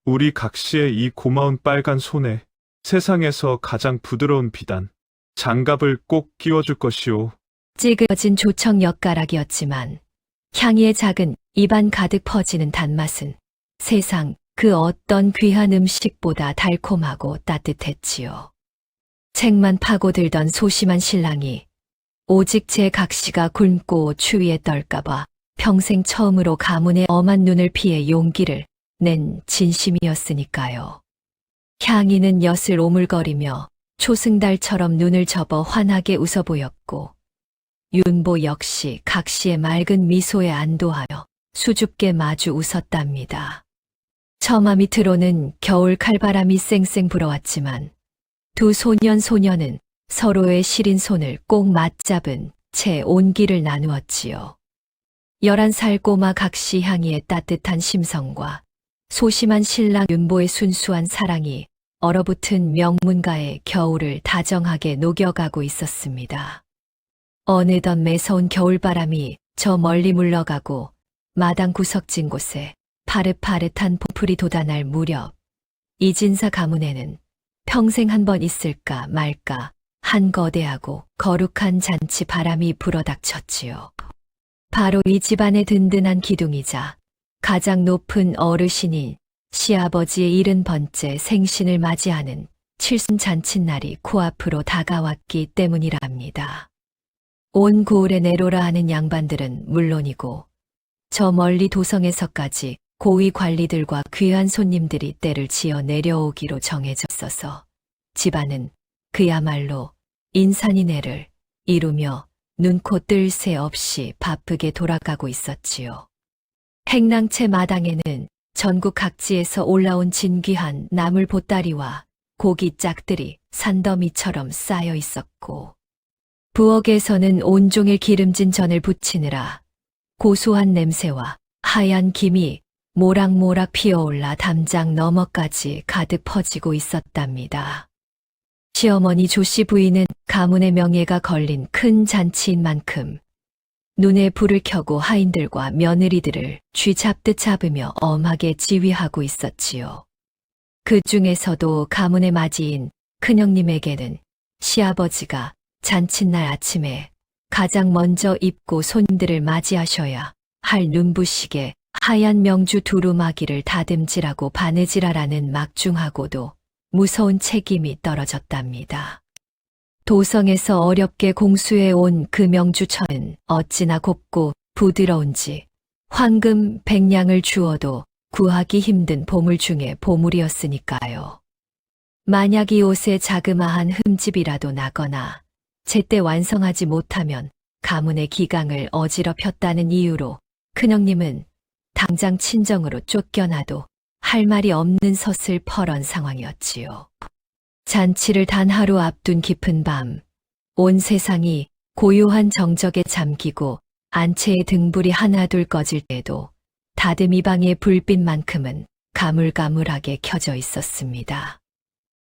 우리 각시의 이 고마운 빨간 손에 세상에서 가장 부드러운 비단, 장갑을 꼭 끼워줄 것이오. 찌그러진 조청 엿가락이었지만 향이의 작은 입안 가득 퍼지는 단맛은 세상 그 어떤 귀한 음식보다 달콤하고 따뜻했지요. 책만 파고들던 소심한 신랑이 오직 제 각시가 굶고 추위에 떨까봐 평생 처음으로 가문의 엄한 눈을 피해 용기를 낸 진심이었으니까요. 향이는 엿을 오물거리며 초승달처럼 눈을 접어 환하게 웃어 보였고, 윤보 역시 각시의 맑은 미소에 안도하여 수줍게 마주 웃었답니다. 처마 밑으로는 겨울 칼바람이 쌩쌩 불어왔지만 두 소년은 서로의 시린 손을 꼭 맞잡은 채 온기를 나누었지요. 11살 꼬마 각시 향이의 따뜻한 심성과 소심한 신랑 윤보의 순수한 사랑이 얼어붙은 명문가의 겨울을 다정하게 녹여가고 있었습니다. 어느덧 매서운 겨울바람이 저 멀리 물러가고 마당 구석진 곳에 파릇파릇한 봄풀이 돋아날 무렵, 이진사 가문에는 평생 한 번 있을까 말까 한 거대하고 거룩한 잔치 바람이 불어닥쳤지요. 바로 이 집안의 든든한 기둥이자 가장 높은 어르신인 시아버지의 70번째 생신을 맞이하는 칠순 잔칫날이 코앞으로 다가왔기 때문이라 합니다. 온 고을에 내로라 하는 양반들은 물론이고 저 멀리 도성에서까지 고위 관리들과 귀한 손님들이 때를 지어 내려오기로 정해졌어서 집안은 그야말로 인산인해를 이루며 눈코 뜰 새 없이 바쁘게 돌아가고 있었지요. 행랑채 마당에는 전국 각지에서 올라온 진귀한 나물 보따리와 고기 짝들이 산더미처럼 쌓여 있었고, 부엌에서는 온종일 기름진 전을 부치느라 고소한 냄새와 하얀 김이 모락모락 피어올라 담장 너머까지 가득 퍼지고 있었답니다. 시어머니 조씨 부인은 가문의 명예가 걸린 큰 잔치인 만큼 눈에 불을 켜고 하인들과 며느리들을 쥐 잡듯 잡으며 엄하게 지휘하고 있었지요. 그 중에서도 가문의 맞이인 큰형님에게는 시아버지가 잔칫날 아침에 가장 먼저 입고 손님들을 맞이하셔야 할 눈부시게 하얀 명주 두루마기를 다듬지라고 바느질하라는 막중하고도 무서운 책임이 떨어졌답니다. 도성에서 어렵게 공수해 온 그 명주천은 어찌나 곱고 부드러운지 황금 100냥을 주어도 구하기 힘든 보물 중에 보물이었으니까요. 만약 이 옷에 자그마한 흠집이라도 나거나 제때 완성하지 못하면 가문의 기강을 어지럽혔다는 이유로 큰형님은 당장 친정으로 쫓겨나도 할 말이 없는 서슬퍼런 상황이었지요. 잔치를 단 하루 앞둔 깊은 밤, 온 세상이 고요한 정적에 잠기고 안채의 등불이 하나둘 꺼질 때도 다듬이방의 불빛만큼은 가물가물하게 켜져 있었습니다.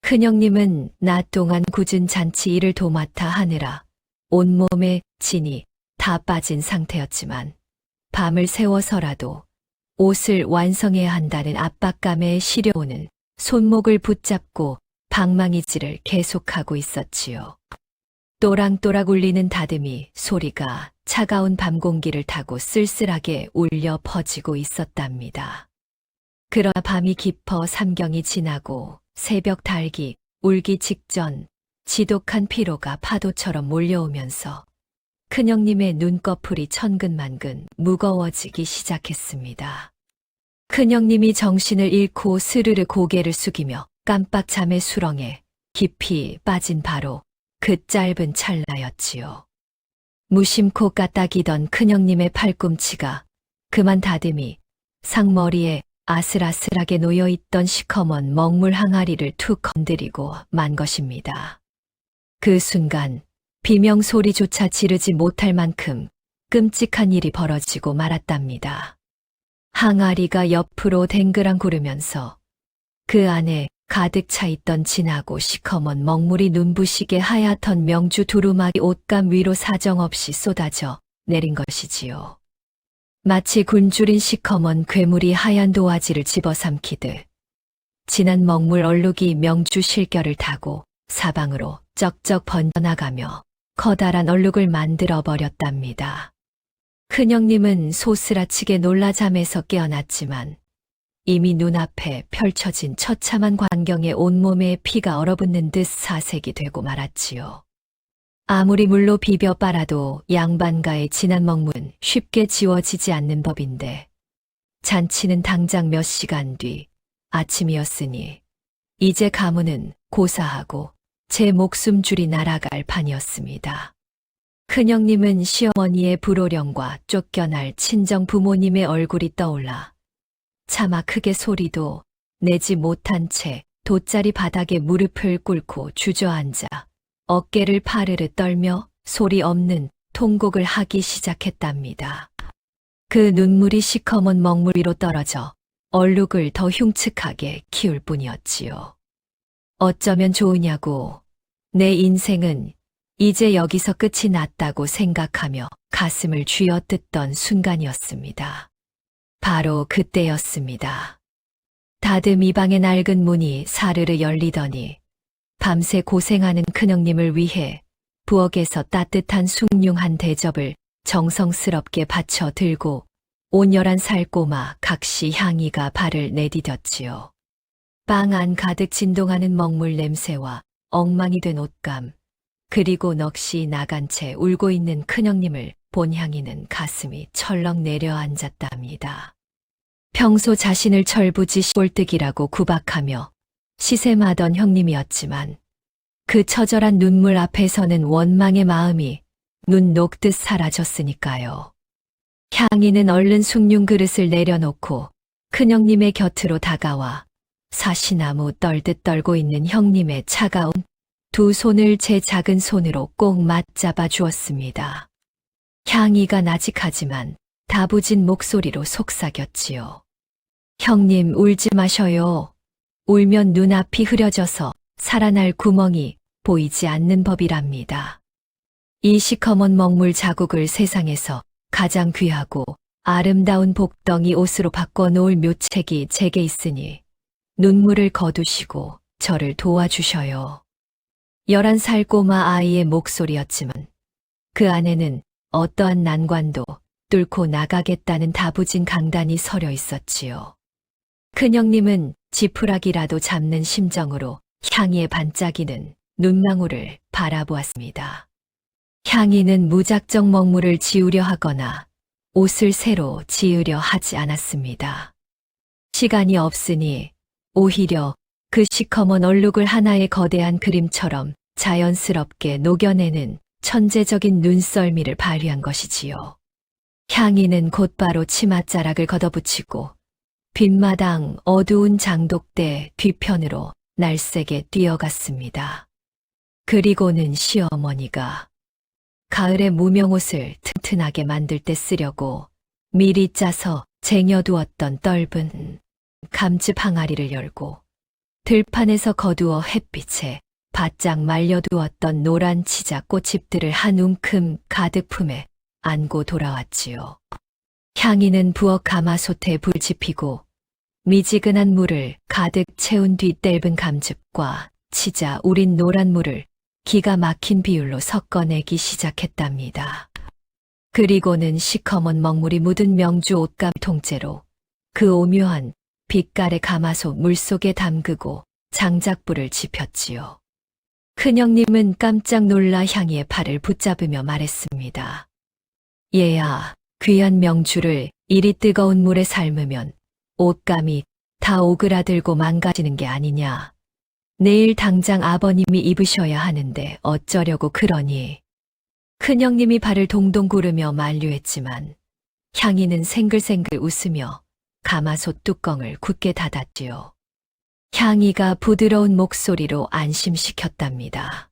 큰형님은 낮 동안 굳은 잔치 일을 도맡아 하느라 온몸에 진이 다 빠진 상태였지만 밤을 새워서라도 옷을 완성해야 한다는 압박감에 시려오는 손목을 붙잡고 방망이질을 계속하고 있었지요. 또랑또락 울리는 다듬이 소리가 차가운 밤 공기를 타고 쓸쓸하게 울려 퍼지고 있었답니다. 그러나 밤이 깊어 삼경이 지나고 새벽 달기 울기 직전 지독한 피로가 파도처럼 몰려오면서 큰형님의 눈꺼풀이 천근만근 무거워지기 시작했습니다. 큰형님이 정신을 잃고 스르르 고개를 숙이며 깜빡 잠의 수렁에 깊이 빠진 바로 그 짧은 찰나였지요. 무심코 까딱이던 큰형님의 팔꿈치가 그만 다듬이 상머리에 아슬아슬하게 놓여있던 시커먼 먹물 항아리를 툭 건드리고 만 것입니다. 그 순간 비명소리조차 지르지 못할 만큼 끔찍한 일이 벌어지고 말았답니다. 항아리가 옆으로 댕그랑구르면서 그 안에 가득 차 있던 진하고 시커먼 먹물이 눈부시게 하얗던 명주 두루마기 옷감 위로 사정없이 쏟아져 내린 것이지요. 마치 굶주린 시커먼 괴물이 하얀 도화지를 집어삼키듯 진한 먹물 얼룩이 명주 실결을 타고 사방으로 쩍쩍 번져나가며 커다란 얼룩을 만들어 버렸답니다. 큰형님은 소스라치게 놀라 잠에서 깨어났지만 이미 눈앞에 펼쳐진 처참한 광경에 온몸에 피가 얼어붙는 듯 사색이 되고 말았지요. 아무리 물로 비벼 빨아도 양반가의 진한 먹물은 쉽게 지워지지 않는 법인데 잔치는 당장 몇 시간 뒤 아침이었으니 이제 가문은 고사하고 제 목숨줄이 날아갈 판이었습니다. 큰형님은 시어머니의 불호령과 쫓겨날 친정 부모님의 얼굴이 떠올라 차마 크게 소리도 내지 못한 채 돗자리 바닥에 무릎을 꿇고 주저앉아 어깨를 파르르 떨며 소리 없는 통곡을 하기 시작했답니다. 그 눈물이 시커먼 먹물 위로 떨어져 얼룩을 더 흉측하게 키울 뿐이었지요. 어쩌면 좋으냐고 내 인생은 이제 여기서 끝이 났다고 생각하며 가슴을 쥐어뜯던 순간이었습니다. 바로 그때였습니다. 다듬 이방의 낡은 문이 사르르 열리더니 밤새 고생하는 큰형님을 위해 부엌에서 따뜻한 숭늉 한 대접을 정성스럽게 받쳐 들고 온열한 살꼬마 각시 향이가 발을 내디뎠지요. 빵 안 가득 진동하는 먹물 냄새와 엉망이 된 옷감, 그리고 넋이 나간 채 울고 있는 큰형님을 본 향이는 가슴이 철렁 내려앉았답니다. 평소 자신을 철부지 시골뜨기라고 구박하며 시샘하던 형님이었지만 그 처절한 눈물 앞에서는 원망의 마음이 눈 녹듯 사라졌으니까요. 향이는 얼른 숭늉 그릇을 내려놓고 큰형님의 곁으로 다가와 사시나무 떨듯 떨고 있는 형님의 차가운 두 손을 제 작은 손으로 꼭 맞잡아 주었습니다. 향이가 나직하지만 다부진 목소리로 속삭였지요. 형님 울지 마셔요. 울면 눈앞이 흐려져서 살아날 구멍이 보이지 않는 법이랍니다. 이 시커먼 먹물 자국을 세상에서 가장 귀하고 아름다운 복덩이 옷으로 바꿔놓을 묘책이 제게 있으니 눈물을 거두시고 저를 도와주셔요. 11살 꼬마 아이의 목소리였지만 그 안에는 어떠한 난관도 뚫고 나가겠다는 다부진 강단이 서려 있었지요. 큰형님은 지푸라기라도 잡는 심정으로 향이의 반짝이는 눈망울을 바라보았습니다. 향이는 무작정 먹물을 지우려 하거나 옷을 새로 지으려 하지 않았습니다. 시간이 없으니 오히려 그 시커먼 얼룩을 하나의 거대한 그림처럼 자연스럽게 녹여내는 천재적인 눈썰미를 발휘한 것이지요. 향이는 곧바로 치맛자락을 걷어붙이고 뒷마당 어두운 장독대 뒤편으로 날쌔게 뛰어갔습니다. 그리고는 시어머니가 가을에 무명옷을 튼튼하게 만들 때 쓰려고 미리 짜서 쟁여두었던 떫은 감즙 항아리를 열고 들판에서 거두어 햇빛에 바짝 말려두었던 노란 치자 꽃잎들을 한 움큼 가득 품에 안고 돌아왔지요. 향이는 부엌 가마솥에 불 지피고 미지근한 물을 가득 채운 뒤 떫은 감즙과 치자 우린 노란 물을 기가 막힌 비율로 섞어내기 시작했답니다. 그리고는 시커먼 먹물이 묻은 명주 옷감 통째로 그 오묘한 빛깔의 가마솥 물속에 담그고 장작불을 지폈지요. 큰형님은 깜짝 놀라 향이의 팔을 붙잡으며 말했습니다. 얘야, 귀한 명주를 이리 뜨거운 물에 삶으면 옷감이 다 오그라들고 망가지는 게 아니냐. 내일 당장 아버님이 입으셔야 하는데 어쩌려고 그러니. 큰형님이 발을 동동 구르며 만류했지만 향이는 생글생글 웃으며 가마솥 뚜껑을 굳게 닫았지요. 향이가 부드러운 목소리로 안심시켰답니다.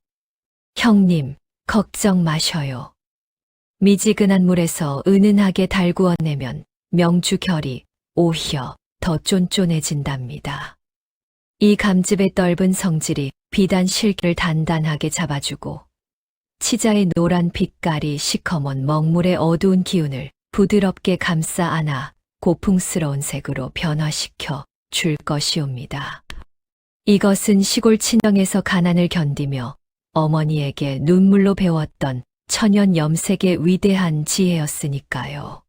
형님, 걱정 마셔요. 미지근한 물에서 은은하게 달구어내면 명주 결이 오히려 더 쫀쫀해진답니다. 이 감즙의 떫은 성질이 비단 실기를 단단하게 잡아주고 치자의 노란 빛깔이 시커먼 먹물의 어두운 기운을 부드럽게 감싸 안아 고풍스러운 색으로 변화시켜 줄 것이옵니다. 이것은 시골 친정에서 가난을 견디며 어머니에게 눈물로 배웠던 천연 염색의 위대한 지혜였으니까요.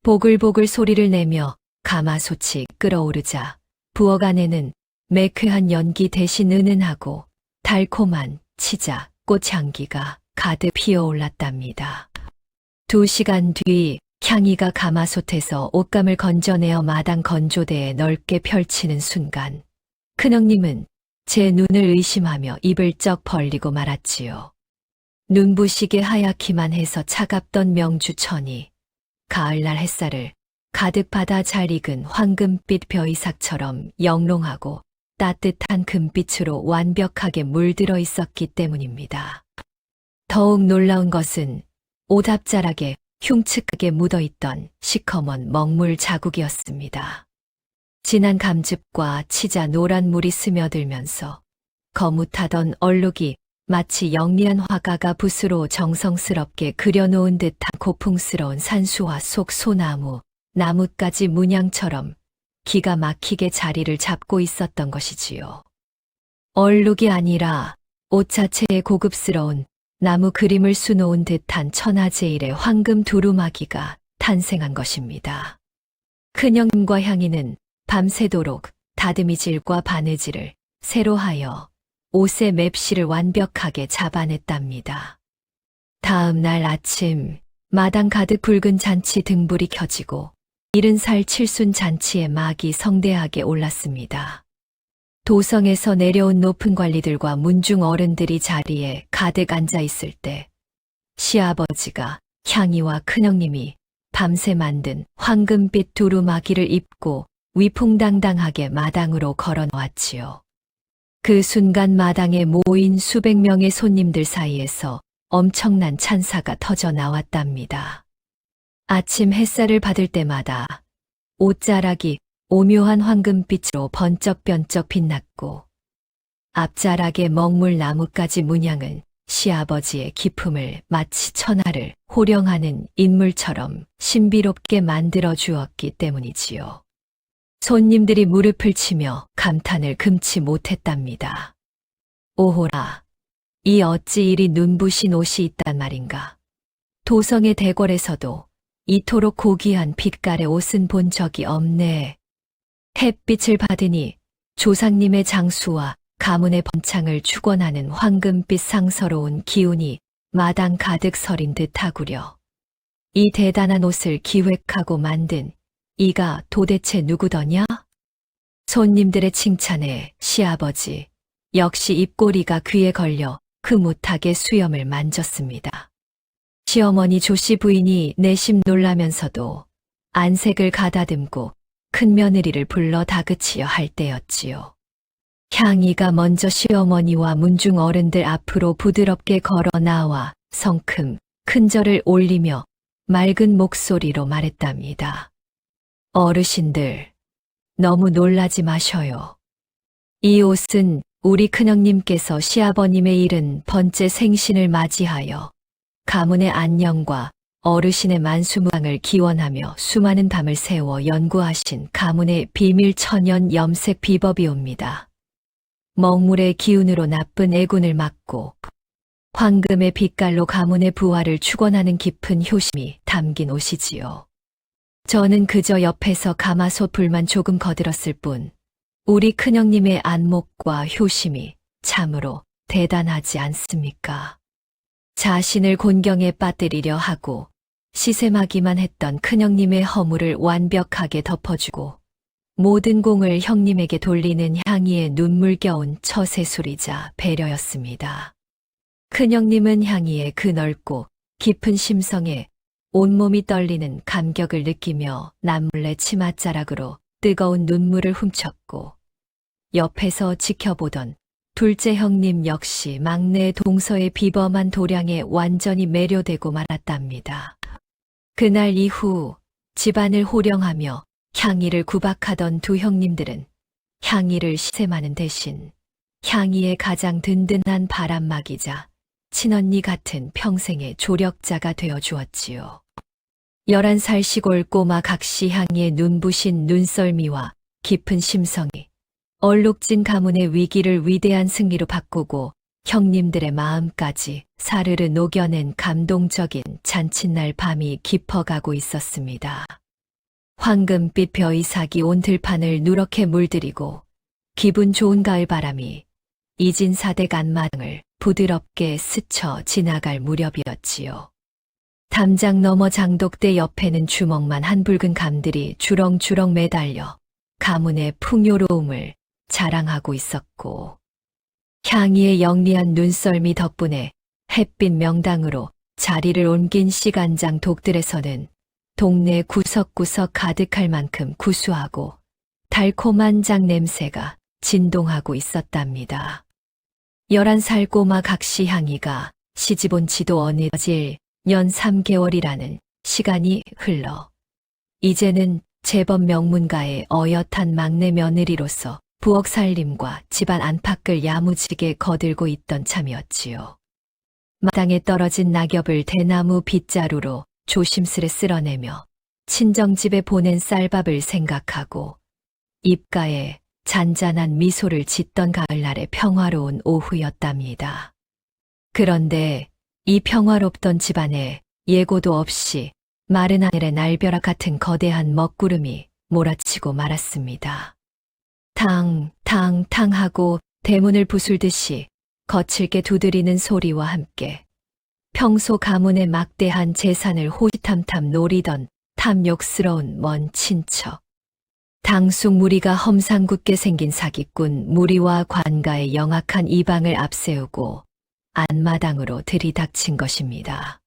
보글보글 소리를 내며 가마솥이 끓어오르자 부엌 안에는 매캐한 연기 대신 은은하고 달콤한 치자, 꽃향기가 가득 피어올랐답니다. 2시간 뒤 향이가 가마솥에서 옷감을 건져내어 마당 건조대에 넓게 펼치는 순간 큰형님은 제 눈을 의심하며 입을 쩍 벌리고 말았지요. 눈부시게 하얗기만 해서 차갑던 명주천이 가을날 햇살을 가득 받아 잘 익은 황금빛 벼이삭처럼 영롱하고 따뜻한 금빛으로 완벽하게 물들어 있었기 때문입니다. 더욱 놀라운 것은 옷 앞자락에 흉측하게 묻어있던 시커먼 먹물 자국이었습니다. 진한 감즙과 치자 노란 물이 스며들면서 거뭇하던 얼룩이 마치 영리한 화가가 붓으로 정성스럽게 그려놓은 듯한 고풍스러운 산수화 속 소나무, 나뭇가지 문양처럼 기가 막히게 자리를 잡고 있었던 것이지요. 얼룩이 아니라 옷 자체의 고급스러운 나무 그림을 수놓은 듯한 천하제일의 황금 두루마기가 탄생한 것입니다. 큰형님과 향이는 밤새도록 다듬이질과 바느질을 새로 하여 옷의 맵시를 완벽하게 잡아냈답니다. 다음 날 아침 마당 가득 붉은 잔치 등불이 켜지고 70살 칠순 잔치의 막이 성대하게 올랐습니다. 도성에서 내려온 높은 관리들과 문중 어른들이 자리에 가득 앉아 있을 때 시아버지가 향이와 큰형님이 밤새 만든 황금빛 두루마기를 입고 위풍당당하게 마당으로 걸어놓았지요. 그 순간 마당에 모인 수백 명의 손님들 사이에서 엄청난 찬사가 터져 나왔답니다. 아침 햇살을 받을 때마다 옷자락이 오묘한 황금빛으로 번쩍번쩍 빛났고 앞자락의 먹물 나뭇가지 문양은 시아버지의 기품을 마치 천하를 호령하는 인물처럼 신비롭게 만들어 주었기 때문이지요. 손님들이 무릎을 치며 감탄을 금치 못했답니다. 오호라, 이 어찌 이리 눈부신 옷이 있단 말인가. 도성의 대궐에서도 이토록 고귀한 빛깔의 옷은 본 적이 없네. 햇빛을 받으니 조상님의 장수와 가문의 번창을 축원하는 황금빛 상서로운 기운이 마당 가득 서린 듯하구려. 이 대단한 옷을 기획하고 만든 이가 도대체 누구더냐? 손님들의 칭찬에 시아버지 역시 입꼬리가 귀에 걸려 흐뭇하게 수염을 만졌습니다. 시어머니 조씨 부인이 내심 놀라면서도 안색을 가다듬고 큰며느리를 불러 다그치려 할 때였지요. 향이가 먼저 시어머니와 문중 어른들 앞으로 부드럽게 걸어 나와 성큼 큰 절을 올리며 맑은 목소리로 말했답니다. 어르신들, 너무 놀라지 마셔요. 이 옷은 우리 큰형님께서 시아버님의 70번째 생신을 맞이하여 가문의 안녕과 어르신의 만수무강을 기원하며 수많은 밤을 새워 연구하신 가문의 비밀 천연 염색 비법이옵니다. 먹물의 기운으로 나쁜 애군을 막고 황금의 빛깔로 가문의 부활을 축원하는 깊은 효심이 담긴 옷이지요. 저는 그저 옆에서 가마솥 불만 조금 거들었을 뿐 우리 큰형님의 안목과 효심이 참으로 대단하지 않습니까? 자신을 곤경에 빠뜨리려 하고 시샘하기만 했던 큰형님의 허물을 완벽하게 덮어주고 모든 공을 형님에게 돌리는 향이의 눈물겨운 처세술이자 배려였습니다. 큰형님은 향이의 그 넓고 깊은 심성에 온몸이 떨리는 감격을 느끼며 남몰래 치맛자락으로 뜨거운 눈물을 훔쳤고 옆에서 지켜보던 둘째 형님 역시 막내 동서의 비범한 도량에 완전히 매료되고 말았답니다. 그날 이후 집안을 호령하며 향이를 구박하던 두 형님들은 향이를 시샘하는 대신 향이의 가장 든든한 바람막이자 친언니 같은 평생의 조력자가 되어 주었지요. 11살 시골 꼬마 각시 향이의 눈부신 눈썰미와 깊은 심성이 얼룩진 가문의 위기를 위대한 승리로 바꾸고 형님들의 마음까지 사르르 녹여낸 감동적인 잔칫날 밤이 깊어가고 있었습니다. 황금빛 벼이삭이 온 들판을 누렇게 물들이고 기분 좋은 가을바람이 이진 사댁 안마당을 부드럽게 스쳐 지나갈 무렵이었지요. 담장 너머 장독대 옆에는 주먹만 한 붉은 감들이 주렁주렁 매달려 가문의 풍요로움을 자랑하고 있었고, 향이의 영리한 눈썰미 덕분에 햇빛 명당으로 자리를 옮긴 시간장 독들에서는 동네 구석구석 가득할 만큼 구수하고 달콤한 장 냄새가 진동하고 있었답니다. 11살 꼬마 각시향이가 시집 온 지도 어느질 년 3개월이라는 시간이 흘러 이제는 제법 명문가의 어엿한 막내 며느리로서 부엌 살림과 집안 안팎을 야무지게 거들고 있던 참이었지요. 마당에 떨어진 낙엽을 대나무 빗자루로 조심스레 쓸어내며 친정집에 보낸 쌀밥을 생각하고 입가에 잔잔한 미소를 짓던 가을날의 평화로운 오후였답니다. 그런데 이 평화롭던 집안에 예고도 없이 마른 하늘의 날벼락 같은 거대한 먹구름이 몰아치고 말았습니다. 탕 하고 대문을 부술듯이 거칠게 두드리는 소리와 함께 평소 가문의 막대한 재산을 호시탐탐 노리던 탐욕스러운 먼 친척, 당숙 무리가 험상궂게 생긴 사기꾼 무리와 관가의 영악한 이방을 앞세우고 안마당으로 들이닥친 것입니다.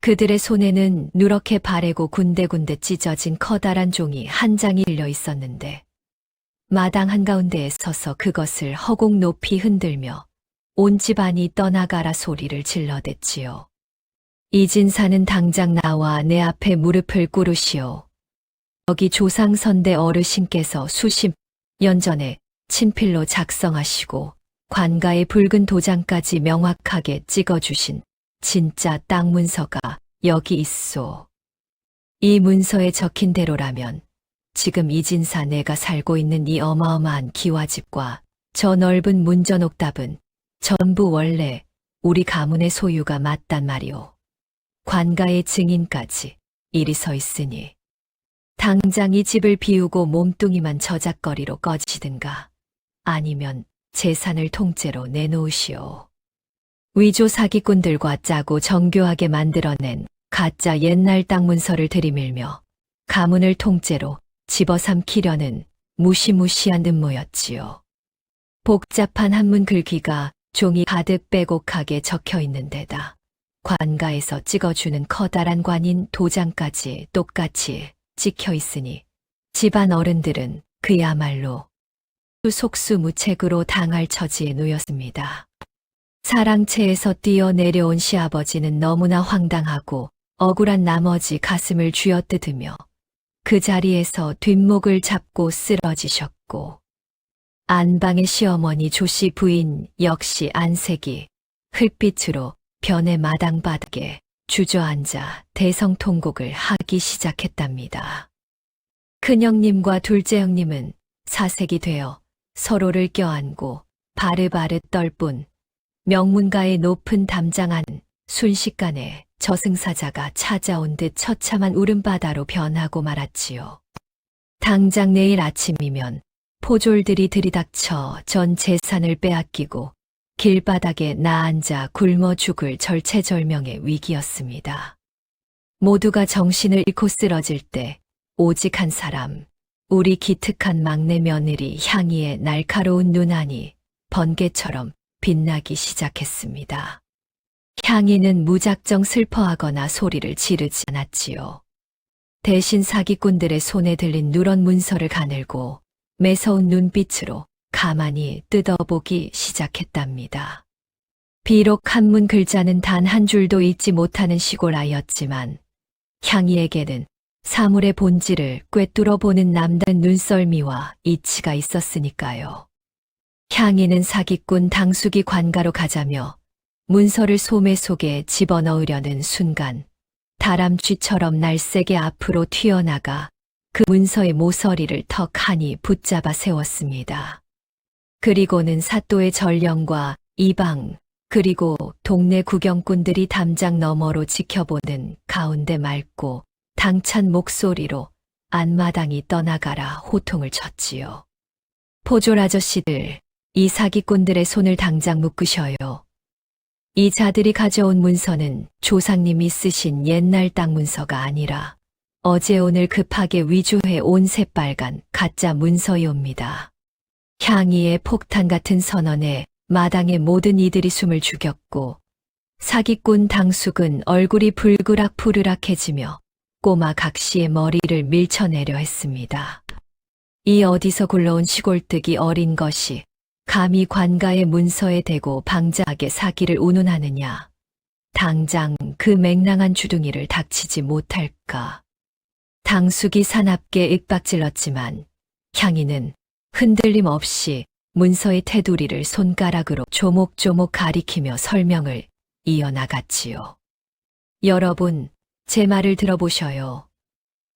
그들의 손에는 누렇게 바래고 군데군데 찢어진 커다란 종이 한 장이 들려 있었는데 마당 한가운데에 서서 그것을 허공 높이 흔들며 온 집안이 떠나가라 소리를 질러댔지요. 이진사는 당장 나와 내 앞에 무릎을 꿇으시오. 여기 조상선대 어르신께서 수십 년 전에 친필로 작성하시고 관가의 붉은 도장까지 명확하게 찍어주신 진짜 땅 문서가 여기 있소. 이 문서에 적힌 대로라면 지금 이진사 내가 살고 있는 이 어마어마한 기와집과 저 넓은 문전옥답은 전부 원래 우리 가문의 소유가 맞단 말이오. 관가의 증인까지 이리 서 있으니 당장 이 집을 비우고 몸뚱이만 저작거리로 꺼지든가 아니면 재산을 통째로 내놓으시오. 위조 사기꾼들과 짜고 정교하게 만들어낸 가짜 옛날 땅 문서를 들이밀며 가문을 통째로 집어삼키려는 무시무시한 음모였지요. 복잡한 한문 글귀가 종이 가득 빼곡하게 적혀 있는 데다 관가에서 찍어주는 커다란 관인 도장까지 똑같이 찍혀 있으니 집안 어른들은 그야말로 속수무책으로 당할 처지에 놓였습니다. 사랑채에서 뛰어내려온 시아버지는 너무나 황당하고 억울한 나머지 가슴을 쥐어뜯으며 그 자리에서 뒷목을 잡고 쓰러지셨고 안방의 시어머니 조씨 부인 역시 안색이 흙빛으로 변해 마당바닥에 주저앉아 대성통곡을 하기 시작했답니다. 큰형님과 둘째 형님은 사색이 되어 서로를 껴안고 바르바르 떨 뿐 명문가의 높은 담장 안 순식간에 저승사자가 찾아온 듯 처참한 울음바다로 변하고 말았지요. 당장 내일 아침이면 포졸들이 들이닥쳐 전 재산을 빼앗기고 길바닥에 나앉아 굶어 죽을 절체절명의 위기였습니다. 모두가 정신을 잃고 쓰러질 때 오직 한 사람, 우리 기특한 막내 며느리 향이의 날카로운 눈안이 번개처럼 빛나기 시작했습니다. 향이는 무작정 슬퍼하거나 소리를 지르지 않았지요. 대신 사기꾼들의 손에 들린 누런 문서를 가늘고 매서운 눈빛으로 가만히 뜯어보기 시작했답니다. 비록 한문 글자는 단 한 줄도 읽지 못하는 시골 아이였지만 향이에게는 사물의 본질을 꿰뚫어 보는 남다른 눈썰미와 이치가 있었으니까요. 향이는 사기꾼 당숙이 관가로 가자며 문서를 소매 속에 집어넣으려는 순간 다람쥐처럼 날쌔게 앞으로 튀어나가 그 문서의 모서리를 턱하니 붙잡아 세웠습니다. 그리고는 사또의 전령과 이방 그리고 동네 구경꾼들이 담장 너머로 지켜보는 가운데 맑고 당찬 목소리로 안마당이 떠나가라 호통을 쳤지요. 포졸 아저씨들, 이 사기꾼들의 손을 당장 묶으셔요. 이 자들이 가져온 문서는 조상님이 쓰신 옛날 땅 문서가 아니라 어제 오늘 급하게 위조해 온 새빨간 가짜 문서이옵니다. 향이의 폭탄 같은 선언에 마당의 모든 이들이 숨을 죽였고 사기꾼 당숙은 얼굴이 불그락푸르락해지며 꼬마 각시의 머리를 밀쳐내려 했습니다. 이 어디서 굴러온 시골뜨기 어린 것이 감히 관가의 문서에 대고 방자하게 사기를 운운하느냐. 당장 그 맹랑한 주둥이를 닥치지 못할까. 당숙이 사납게 윽박질렀지만 향이는 흔들림 없이 문서의 테두리를 손가락으로 조목조목 가리키며 설명을 이어나갔지요. 여러분, 제 말을 들어보셔요.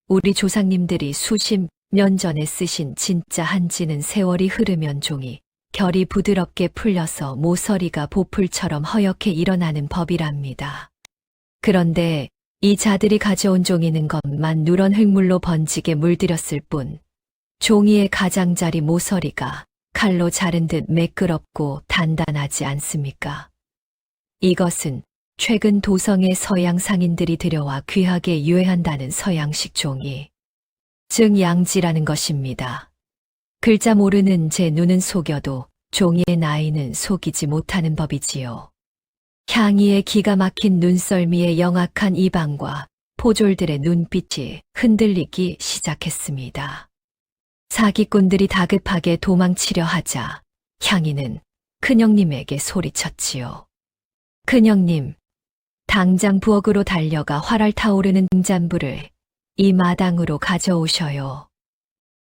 우리 조상님들이 수십 년 전에 쓰신 진짜 한지는 세월이 흐르면 종이 결이 부드럽게 풀려서 모서리가 보풀처럼 허옇게 일어나는 법이랍니다. 그런데 이 자들이 가져온 종이는 것만 누런 흙물로 번지게 물들였을 뿐 종이의 가장자리 모서리가 칼로 자른 듯 매끄럽고 단단하지 않습니까? 이것은 최근 도성의 서양 상인들이 들여와 귀하게 유해한다는 서양식 종이, 즉 양지라는 것입니다. 글자 모르는 제 눈은 속여도 종이의 나이는 속이지 못하는 법이지요. 향이의 기가 막힌 눈썰미에 영악한 이방과 포졸들의 눈빛이 흔들리기 시작했습니다. 사기꾼들이 다급하게 도망치려 하자 향이는 큰형님에게 소리쳤지요. 큰형님, 당장 부엌으로 달려가 활활 타오르는 등잔불을 이 마당으로 가져오셔요.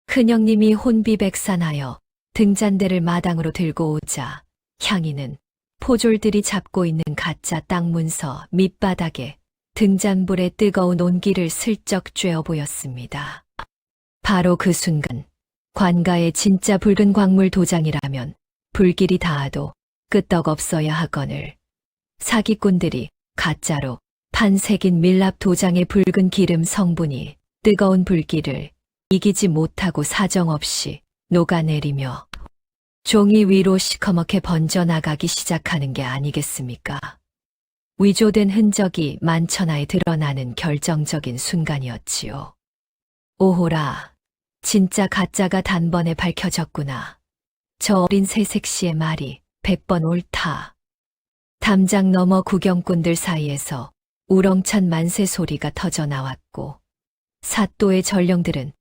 큰형님이 혼비백산하여 등잔대를 마당으로 들고 오자 향이는 포졸들이 잡고 있는 가짜 땅 문서 밑바닥에 등잔불에 뜨거운 온기를 슬쩍 쬐어 보였습니다. 바로 그 순간 관가의 진짜 붉은 광물 도장이라면 불길이 닿아도 끄떡없어야 하거늘 사기꾼들이 가짜로 판새긴 밀랍 도장의 붉은 기름 성분이 뜨거운 불길을 이기지 못하고 사정없이 녹아내리며 종이 위로 시커멓게 번져나가기 시작하는 게 아니겠습니까? 위조된 흔적이 만천하에 드러나는 결정적인 순간이었지요. 오호라, 진짜 가짜가 단번에 밝혀졌구나. 저 어린 새색시의 말이 100번 옳다. 담장 너머 구경꾼들 사이에서 우렁찬 만세 소리가 터져 나왔고 사또의 전령들은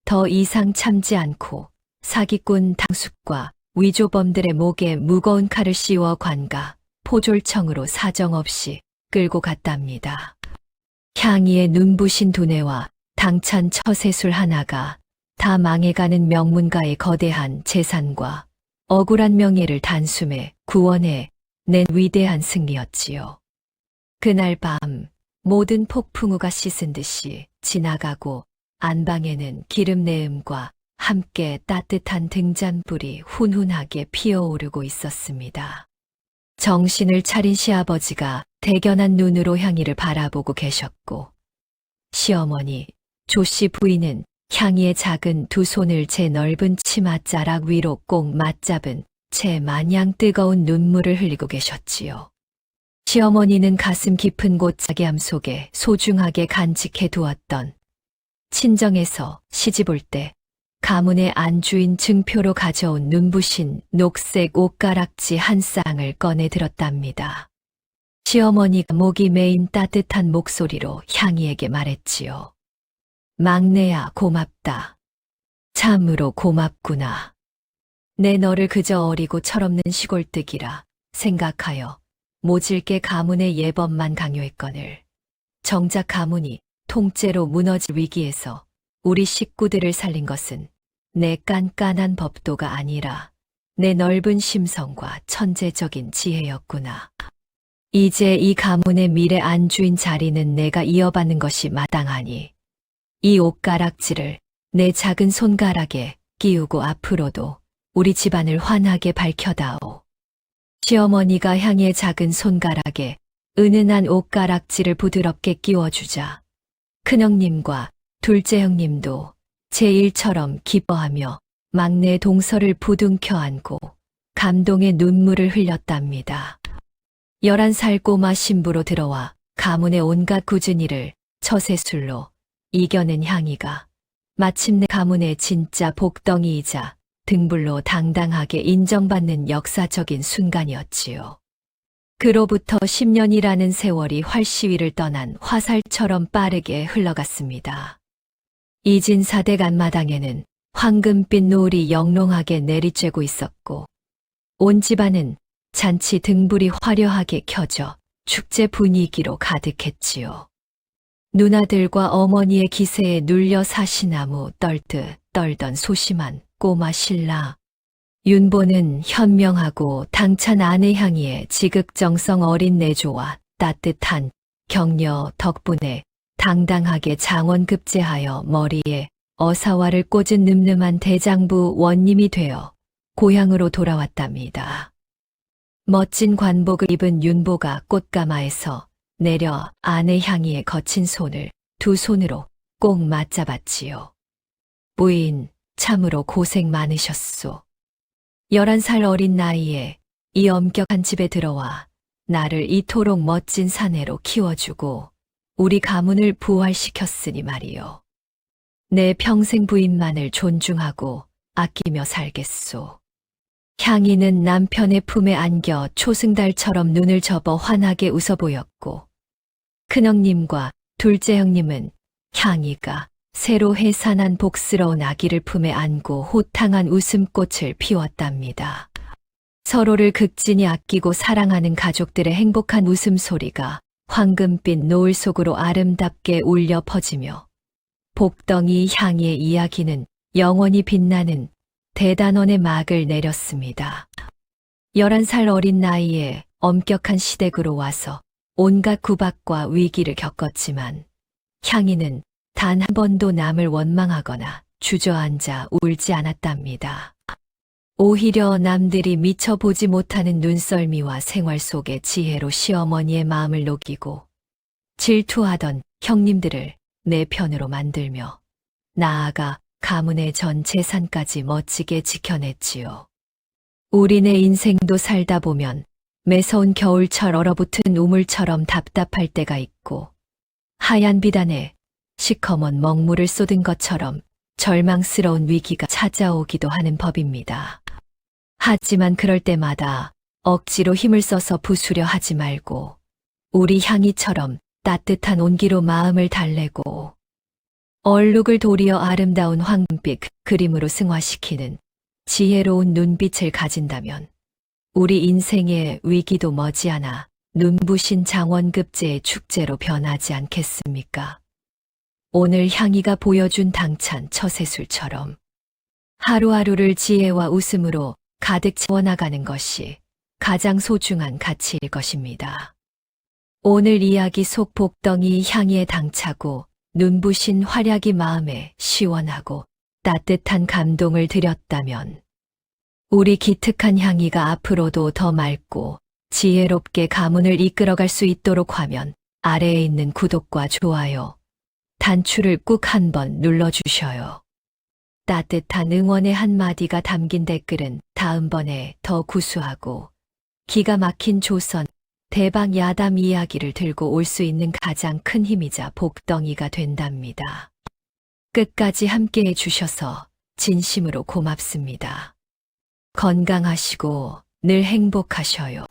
더 이상 참지 않고 사기꾼 당숙과 위조범들의 목에 무거운 칼을 씌워 관가 포졸청으로 사정없이 끌고 갔답니다. 향이의 눈부신 두뇌와 당찬 처세술 하나가 다 망해가는 명문가의 거대한 재산과 억울한 명예를 단숨에 구원해 낸 위대한 승리였지요. 그날 밤 모든 폭풍우가 씻은 듯이 지나가고 안방에는 기름 내음과 함께 따뜻한 등잔불이 훈훈하게 피어오르고 있었습니다. 정신을 차린 시아버지가 대견한 눈으로 향이를 바라보고 계셨고 시어머니 조씨 부인은 향이의 작은 두 손을 제 넓은 치맛자락 위로 꼭 맞잡은 채 마냥 뜨거운 눈물을 흘리고 계셨지요. 시어머니는 가슴 깊은 곳자기함 속에 소중하게 간직해 두었던 친정에서 시집올 때 가문의 안주인 증표로 가져온 눈부신 녹색 옷가락지 한 쌍을 꺼내 들었답니다. 시어머니가 목이 메인 따뜻한 목소리로 향이에게 말했지요. 막내야 고맙다. 참으로 고맙구나. 내 너를 그저 어리고 철없는 시골뜨기라 생각하여 모질게 가문의 예법만 강요했거늘. 정작 가문이 통째로 무너질 위기에서 우리 식구들을 살린 것은 내 깐깐한 법도가 아니라 내 넓은 심성과 천재적인 지혜였구나. 이제 이 가문의 미래 안주인 자리는 내가 이어받는 것이 마땅하니 이 옷가락지를 내 작은 손가락에 끼우고 앞으로도 우리 집안을 환하게 밝혀다오. 시어머니가 향의 작은 손가락에 은은한 옷가락지를 부드럽게 끼워주자 큰형님과 둘째 형님도 제 일처럼 기뻐하며 막내 동서를 부둥켜 안고 감동의 눈물을 흘렸답니다. 11살 꼬마 신부로 들어와 가문의 온갖 굳은 일을 처세술로 이겨낸 향이가 마침내 가문의 진짜 복덩이이자 등불로 당당하게 인정받는 역사적인 순간이었지요. 그로부터 10년이라는 세월이 활시위를 떠난 화살처럼 빠르게 흘러갔습니다. 이진 사댁 앞마당에는 황금빛 노을이 영롱하게 내리쬐고 있었고 온 집안은 잔치 등불이 화려하게 켜져 축제 분위기로 가득했지요. 누나들과 어머니의 기세에 눌려 사시나무 떨듯 떨던 소심한 꼬마 신라. 윤보는 현명하고 당찬 아내 향이의 지극정성 어린 내조와 따뜻한 격려 덕분에 당당하게 장원급제하여 머리에 어사화를 꽂은 늠름한 대장부 원님이 되어 고향으로 돌아왔답니다. 멋진 관복을 입은 윤보가 꽃가마에서 내려 아내 향이의 거친 손을 두 손으로 꼭 맞잡았지요. 부인, 참으로 고생 많으셨소. 11살 어린 나이에 이 엄격한 집에 들어와 나를 이토록 멋진 사내로 키워주고 우리 가문을 부활시켰으니 말이요. 내 평생 부인만을 존중하고 아끼며 살겠소. 향이는 남편의 품에 안겨 초승달처럼 눈을 접어 환하게 웃어 보였고 큰형님과 둘째 형님은 향이가 새로 해산한 복스러운 아기를 품에 안고 호탕한 웃음꽃을 피웠답니다. 서로를 극진히 아끼고 사랑하는 가족들의 행복한 웃음소리가 황금빛 노을 속으로 아름답게 울려 퍼지며 복덩이 향이의 이야기는 영원히 빛나는 대단원의 막을 내렸습니다. 11살 어린 나이에 엄격한 시댁으로 와서 온갖 구박과 위기를 겪었지만 향이는 단 한 번도 남을 원망하거나 주저앉아 울지 않았답니다. 오히려 남들이 미처 보지 못하는 눈썰미와 생활 속의 지혜로 시어머니의 마음을 녹이고 질투하던 형님들을 내 편으로 만들며 나아가 가문의 전 재산까지 멋지게 지켜냈지요. 우리네 인생도 살다 보면 매서운 겨울철 얼어붙은 우물처럼 답답할 때가 있고 하얀 비단에 시커먼 먹물을 쏟은 것처럼 절망스러운 위기가 찾아오기도 하는 법입니다. 하지만 그럴 때마다 억지로 힘을 써서 부수려 하지 말고 우리 향이처럼 따뜻한 온기로 마음을 달래고 얼룩을 도리어 아름다운 황금빛 그림으로 승화시키는 지혜로운 눈빛을 가진다면 우리 인생의 위기도 머지않아 눈부신 장원급제의 축제로 변하지 않겠습니까? 오늘 향이가 보여준 당찬 처세술처럼 하루하루를 지혜와 웃음으로 가득 채워나가는 것이 가장 소중한 가치일 것입니다. 오늘 이야기 속 복덩이 향이에 당차고 눈부신 활약이 마음에 시원하고 따뜻한 감동을 드렸다면 우리 기특한 향이가 앞으로도 더 맑고 지혜롭게 가문을 이끌어갈 수 있도록 하면 아래에 있는 구독과 좋아요, 단추를 꾹 한번 눌러주셔요. 따뜻한 응원의 한마디가 담긴 댓글은 다음번에 더 구수하고 기가 막힌 조선 대박 야담 이야기를 들고 올 수 있는 가장 큰 힘이자 복덩이가 된답니다. 끝까지 함께해 주셔서 진심으로 고맙습니다. 건강하시고 늘 행복하셔요.